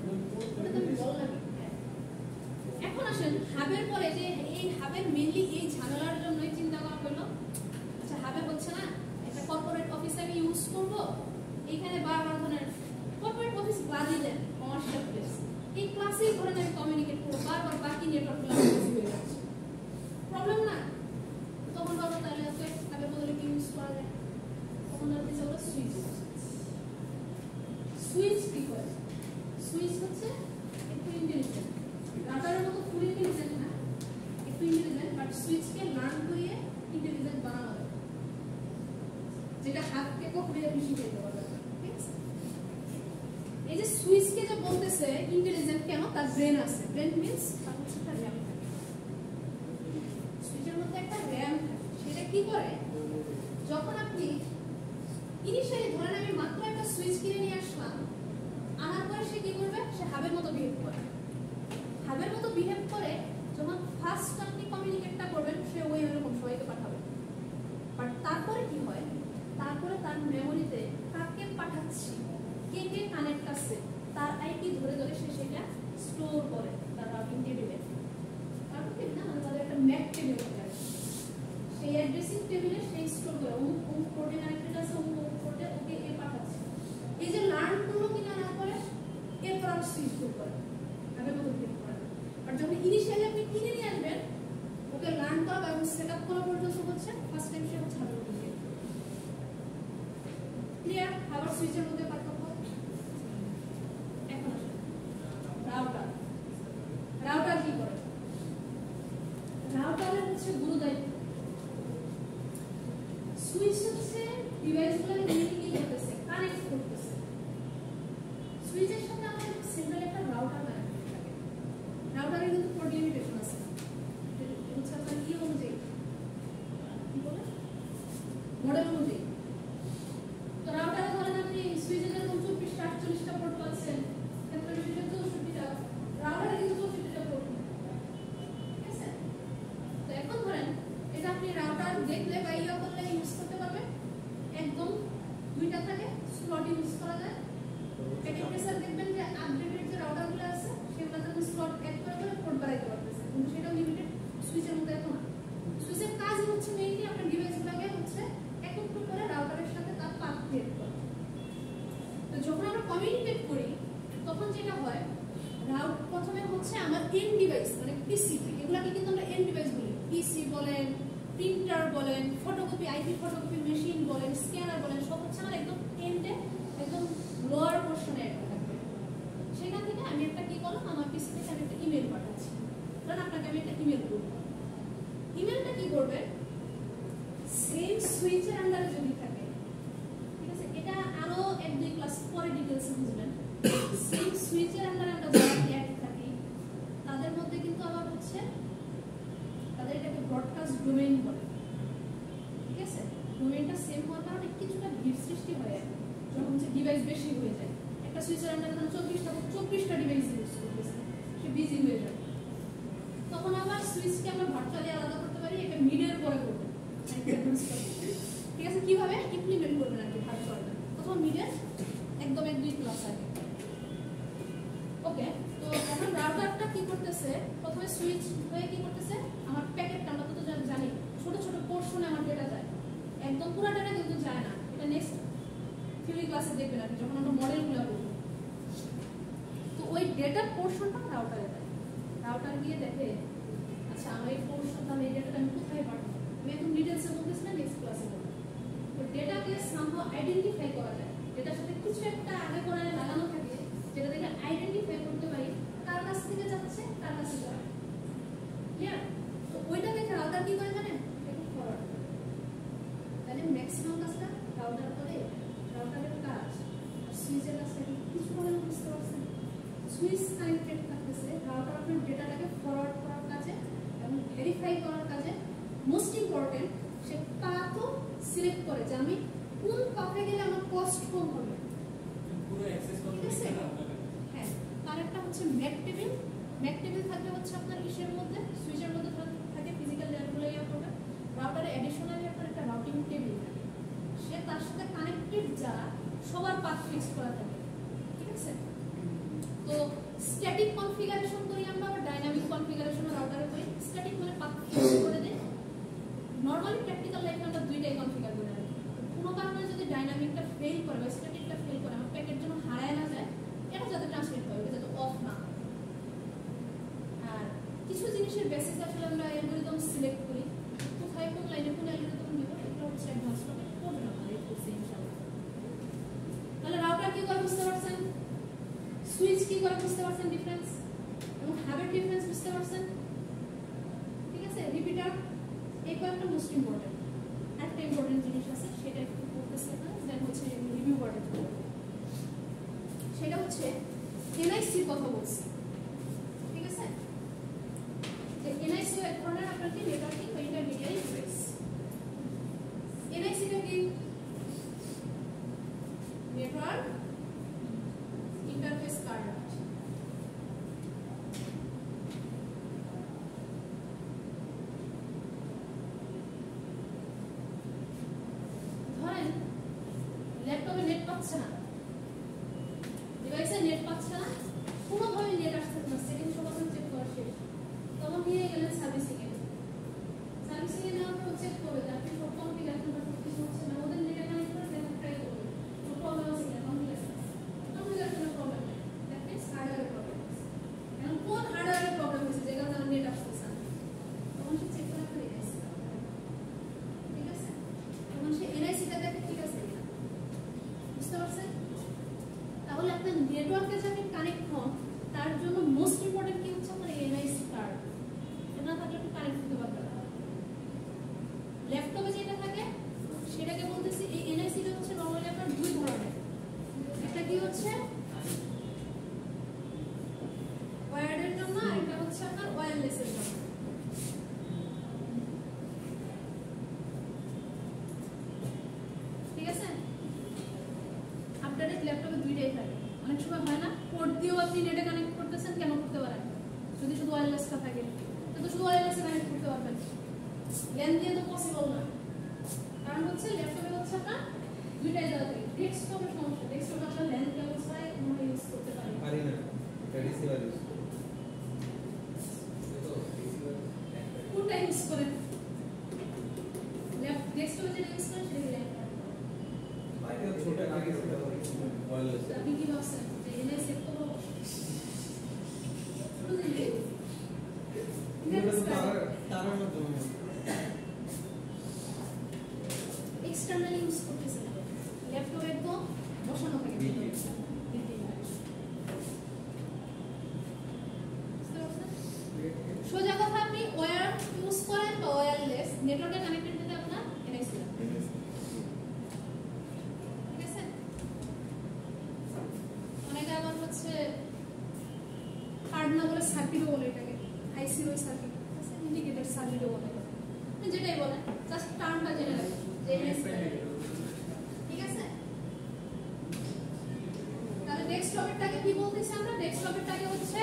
ওটা তো আমি বললাম। এখন আসেন হাবের পরে যে এই হাবের মেইনলি এই ঝামেলার জন্যই চিন্তা করা হলো, আচ্ছা হাবে হচ্ছে না একটা কর্পোরেট অফিসে আমি ইউজ করব, এইখানে বারবার ধরেন কর্পোরেট অফিস বাদই দেন, কমার্শিয়াল প্লেস, এই ক্লাসেই ধরেন আমি কমিউনিকেট করবো, বারবার বাকি নেটওয়ার্কগুলো বিজি হয়ে যাচ্ছে, প্রবলেম না? তখন বলবো তাহলে ওকে হাবের বদলে কি ইউজ করা যায়? তখন আর কিছু হলো সুইচ। সুইচ কি করে? সুইচ হচ্ছে একটু ইন্টেলিজেন্ট, রাউটারের মতো ফুল ইন্টেলিজেন্ট না, একটু ইন্টেলিজেন্ট, বাট সুইচকে লার্ন করিয়ে ইন্টেলিজেন্ট বানানো যায়, যেটা হাতকে কখনোই আপনি শিখাইতে পারবেন না। ঠিক আছে? এই যে সুইচকে যে বলতেছে ইন্টেলিজেন্ট কেন? তার ব্রেন আছে। ব্রেন মিন্স তার হচ্ছে একটা র্যাম থাকে, সুইচের মধ্যে একটা র্যাম থাকে। সেটা কি করে? যখন আপনি ইনিশিয়ালি ধরেন আমি মাত্র একটা সুইচ কিনে নিয়ে আসলাম, আনার পরে সে কি করবে? সে হাবের মতো বিহেভ করে। হাবের মতো বিহেভ করে যখন ফার্স্ট আপনি কমিউনিকেটটা করবেন, সে ওই এরকম সবাইকে পাঠাবে। বাট তারপরে কি হয়? তারপরে তার মেমোরিতে কাকে পাঠাচ্ছি, কে কে কানেক্ট আছে, তার আইপি ধরে ধরে সে সেটা স্টোর করে তার রাউটিং টেবিলে। রাউটিং টেবিল না, মানে তাদের একটা ম্যাক টেবিল থাকে, সেই অ্যাড্রেসিং টেবিলে সেই স্টোর করে অমুক অমুক পোর্টে কানেক্টেড আছে, অমুক অমুক পোর্টে ওকে এ পাঠাচ্ছে। এই যে লার্ন করলো কিনা না করে এরপর আর সুইচ করে হাবের মতো বিহেভ করে। আর যখন ইনিশিয়ালি আপনি কিনে নিয়ে আসবেন, ওকে লার্ন করা এবং সেট আপ করা পর্যন্ত হচ্ছে ফার্স্ট টাইম সে হচ্ছে হাবের মতো বিহেভ। ক্লিয়ার? হাবার সুইচের মধ্যে পার্থক্য। এখন আসেন রাউটার। রাউটার কি করে? রাউটারের হচ্ছে গুরু দায়িত্ব। সুইচ হচ্ছে ডিভাইসগুলো কি করতেছে? কানেক্ট করতেছে। সুইচের সাথে আমাদের সেন্ট্রাল একটা রাউটার কানেক্ট থাকে। রাউটারে কিন্তু পোর্ট লিমিটেশন আছে, হচ্ছে আপনার কি অনুযায়ী, কি বলে, মডেল অনুযায়ী। তো রাউটারে ধরেন আপনি সুইচে যেরকম 24টা 48টা পোর্ট পাচ্ছেন, ক্ষেত্রে বিশেষে 64টা, রাউটারে কিন্তু 64টা পোর্ট। ঠিক আছে? তো এখন ধরেন এটা আপনি রাউটার দেখলে বা ইয়া করলে ইউজ করতে পারবেন, একদম দুইটা থাকে, স্লট ইউজ করা যায়। প্যাকেট ট্রেসার দেখবেন যে আপডেটেড যে রাউটারগুলো আছে সেগুলোতে আপনি স্লট অ্যাড করে করে পোর্ট বাড়াইতে পারতেছেন, কিন্তু সেটা লিমিটেড। সুইচের মধ্যে এত না। সুইচের কাজই হচ্ছে মেইনলি আপনার ডিভাইসগুলোকে হচ্ছে একত্র করে রাউটারের সাথে তার পাথ ক্রিয়েট করা। তো যখন আমরা কমিউনিকেট করি তখন যেটা হয়, প্রথমে হচ্ছে আমার এন্ড ডিভাইস মানে পিসি, এগুলাকে কিন্তু আমরা এন্ড ডিভাইস বলি। পিসি বলেন, প্রিন্টার বলেন, ফটোকপি আইপি ফটোকপি মেশিন বলেন, স্ক্যানার বলেন, সব হচ্ছে আমার একদম এন্ডে, একদম লোয়ার পোর্শনে একটা থাকবে। সেখান থেকে আমি একটা কি করলাম, আমার পিসি থেকে আমি একটা ইমেল পাঠাচ্ছি। কারণ আপনাকে আমি একটা ইমেল করব, ইমেলটা কি করবে? সেম সুইচের আন্ডারে যদি থাকে, ঠিক আছে, এটা আরো 1-2 ক্লাস পরে ডিটেইলসে বুঝবেন। সেম সুইচের আন্ডারে আমরা যারা অ্যাড থাকি তাদের মধ্যে কিন্তু আবার হচ্ছে তাদের এটাকে ব্রডকাস্ট ডোমেইন বলে। ঠিক আছে? ডোমেইনটা সেম হওয়ার কারণে কিছুটা ভিড় সৃষ্টি হয় যখন হচ্ছে ডিভাইস বেশি হয়ে যায়। একটা সুইচের আন্ডারে 24টা ডিভাইস ইউজ করতেছে, সে বিজি হয়ে যাবে। তখন আবার সুইচকে আমরা ভার্চুয়ালি আলাদা করতে পারি, এটা মিডের পরে করব। ঠিক আছে? কিভাবে ইমপ্লিমেন্ট করবেন আর কি ভার্চুয়ালটা? প্রথম মিডের একদম 1-2 ক্লাস আগে। ওকে, তো এখন রাউটারটা কি করতেছে? প্রথমে সুইচ হয়ে কি করতেছে? আমার প্যাকেটটা আমরা তো জানি ছোট ছোট পোর্শনে আমার ডেটা যায়, একদম পুরো ডেটা কিন্তু যায় না। এটা নেক্সট থিওরি ক্লাসে দেখবেন আপনি যখন আমরা মডেলগুলো করব। তো ওই ডেটার পোর্শনটা রাউটারে যায়। রাউটার গিয়ে দেখে আচ্ছা আমার এই পোর্শন তাহলে এই ডেটাটা আমি কোথায় পাঠাবো, আমি একদম ডিটেলসে বলতেছি না, নেক্সট ক্লাসে বলবো। তো ডেটাকে সামহাউ আইডেন্টিফাই করা যায়, ডেটার সাথে কিছু একটা আগে পরে লাগানো থাকে যেটা থেকে আইডেন্টিফাই করতে পারি কার কাছ থেকে যাচ্ছে কার কাছে যাবে। ক্লিয়ার? তো ওইটা দেখে রাউটার কি করে জানেন, একটু ফরওয়ার্ড করে। তাহলে ম্যাক্সিমাম কাজটা রাউটার করে, রাউটারের কাজ আর সুইচের কাজটা কিছু করে বুঝতে পারছেন। সুইচ কানেক্টেড থাকতেছে, রাউটার আপনার ডেটাটাকে ফরওয়ার্ড করার কাজে এবং ভেরিফাই করার কাজে। মোস্ট ইম্পর্টেন্ট সে পাথও সিলেক্ট করে যে আমি কোন পাথে গেলে আমার কস্ট কম হবে। পুরো অ্যাক্সেস ঠিক আছে? হ্যাঁ, আরেকটা হচ্ছে ম্যাক টেবিল। ম্যাক টেবিল থাকলে হচ্ছে আপনার ইসের মধ্যে, সুইচের মধ্যে থাকে ফিজিক্যাল লেয়ারগুলো ইয়া করবে। রাউটারে অ্যাডিশনালি আপনার একটা রাউটিং টেবিল থাকে, সে তার সাথে কানেক্টেড যা সবার পাথ ফিক্স করা থাকে। ঠিক আছে? তো স্ট্যাটিক কনফিগারেশন করি আমরা, আবার ডাইনামিক কনফিগারেশন রাউটারে করি। স্ট্যাটিক মানে পাথ ফিক্স করে দেই। নরমালি প্র্যাকটিক্যাল লাইফে আমরা দুইটাই কনফিগার করে রাখি। কোনো কারণে যদি ডাইনামিকটা ফেল করে বা স্ট্যাটিকটা ফেল করে, আমার প্যাকেট যেন হারায় না যায়, এটা যাতে ট্রান্সলেট হয়, এটা যাতে অফ না হয়। আর কিছু জিনিসের বেসিসে আসলে আমরা অ্যালগরিদম সিলেক্ট করি, কোথায় কোন লাইনে কোন অ্যালগরিদম নিব, এটা হচ্ছে অ্যাডভান্স টপিক, পড়বেন আপনারা এই কোর্সে ইনশাআল্লাহ। তাহলে রাউটার কি করে বুঝতে পারছেন, সুইচ কি করে বুঝতে পারছেন ডিফারেন্স, এবং হাবের ডিফারেন্স বুঝতে পারছেন। ঠিক আছে? রিপিটার, এই কয়েকটা মোস্ট ইম্পর্টেন্ট। একটা ইম্পর্টেন্ট জিনিস আছে, সেটা একটু করতেছি না, দেন হচ্ছে রিভিউ করে দেবো। সেটা হচ্ছে এনআইসির কথা বলছি। ঠিক আছে? যে এনআইসি এক ধরনের আপনার কি নেটওয়ার্কিং বা ইন্টারমিডিয়ারি ডিভাইস। এনআইসিটা কি? Network interface card. ধরেন ল্যাপটপে নেট পাচ্ছে না, ডিভাইসে নেট পাচ্ছে না, কোনোভাবে নেট আসছে না, সেটিং সব চেক করা শেষ, তখন নিয়ে গেলেন সার্ভিসিং এ। সার্ভিসিং এ নেওয়ার পর চেক করবে যে আপনি সব কনফিগারেশন বা সব কিছু হচ্ছে না, ওদের নেটে কানেক্ট করে দেখেন, ট্রাই করবে প্রবলেম আছে কিনা। কনফিগারেশনের প্রবলেম নেই, দ্যাট মিনস হার্ডওয়্যারের প্রবলেম আছে। এখন কোন হার্ডওয়্যারের প্রবলেম হচ্ছে যে কারণে নেট আসতেছে না, তখন সে চেক করে ফেলে গেছে। ঠিক আছে? তখন সে এনআইসিটা দেখে ঠিক আছে কিনা, বুঝতে পারছেন? তাহলে আপনার নেটওয়ার্কে যাকে কানেক্ট হন তার জন্য মোস্ট ইম্পর্টেন্ট কি হচ্ছে আপনার এনআইসি কার্ড। এটা না থাকলে আপনি কানেক্ট করতে পারবেন না। ল্যাপটপে যেটা থাকে সেটাকে বলতেছি, এই এনআইসিটা হচ্ছে নরমালি আপনার দুই ধরনের। একটা কি হচ্ছে ওয়্যার্ডের জন্য, আর একটা হচ্ছে আপনার ওয়্যারলেসের জন্য। ঠিক আছে? আপনাদের ল্যাপটপে দুইটাই থাকে, অনেক সময় হয় না পোর্ট দিয়েও আপনি নেটে কানেক্ট করতেছেন, কেন করতে পারেন? যদি শুধু ওয়্যারলেসটা থাকে তো শুধু ওয়্যারলেসে কানেক্ট করতে পারবেন, ল্যান দিয়ে তো পসিবল না। কারণ হচ্ছে ল্যাপটপে হচ্ছে আপনার দুইটাই দেওয়া থাকে। ডেস্কটপের সমস্যা, ডেস্কটপে আপনার ল্যান ব্যবস্থায় আমরা ইউজ করতে পারি না, এটা রিসিভার ইউজ করে। কোনটা ইউজ করেন? ডেস্কটপে যেটা ইউজ করেন সেটা ল্যান। বাইরে ছোট একটা রিসিভার ওয়্যারলেস। আপনি কি ভাবছেন যে এনআই সেট করবো? তার মাধ্যমে এক্সটার্নালি ইউজ করতেছেন, ল্যাপটপে একদম বসানো থাকে। সোজা কথা, আপনি ওয়্যার ইউজ করেন বা ওয়্যারলেস, নেটওয়ার্কে কানেক্টেড হতে আপনার এনআইসি। ঠিক আছে? অনেকে আবার হচ্ছে কার্ড না বলে সার্কিটও বলে, এটাকে আইসি ওই সার্কিট আছে, ইন্ডিকেটর সার্কিটও বলে, যেটাই বলেন, জাস্ট টার্মটা জেনে রাখবেন যে এনআইসি। ঠিক আছে? তাহলে ডেস্কটপেরটাকে কি বলতেছি আমরা? ডেস্কটপেরটাকে হচ্ছে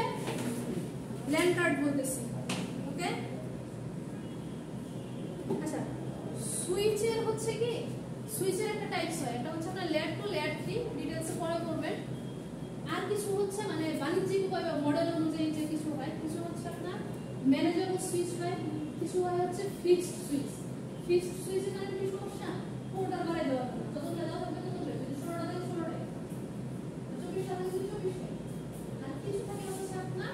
ল্যান কার্ড বলতেছি। ওকে? আচ্ছা, সুইচের হচ্ছে কি, সুইচের একটা টাইপস হয়, এটা হচ্ছে আপনার লেয়ার 2, লেয়ার 3, ডিটেইলসে পরে করবেন। আর কিছু হচ্ছে মানে বাণিজ্যিক উপায় বা মডেল অনুযায়ী যে কিছু হয়, কিছু হচ্ছে আপনার ম্যানেজেবল সুইচ হয়, কিছু হয় হচ্ছে ফিক্সড সুইচ। ফিক্সড সুইচের মানে কি সমস্যা? পোর্টার বাড়াই দেওয়া হবে, যতটা দেওয়া হবে ততটা, যদি 16টা থাকে 16টাই, 24টা থাকে 24টাই। আর কিছু থাকে হচ্ছে আপনার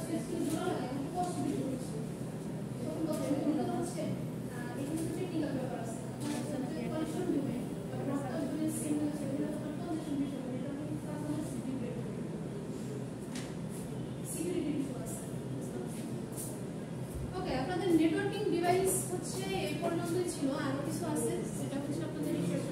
সুইচগুলো জোড়া লাগে এবং কষ্ট বেশি হচ্ছে তখন বলতে এগুলো হচ্ছে এখানে তো টেকনিক্যাল ব্যাপার আছে কানেকশন দিবে ব্রডকাস্ট গুলো সিগন্যাল সেগুলো তো ট্রানজিশন বিষয় এটা হচ্ছে কাস্টমার সিকিউরিটি ইস্যু আছে। ওকে, আপনাদের নেটওয়ার্কিং ডিভাইস হচ্ছে এই পর্যন্তই ছিল, আরো কিছু আছে সেটা হচ্ছে আপনাদের রিসার্চ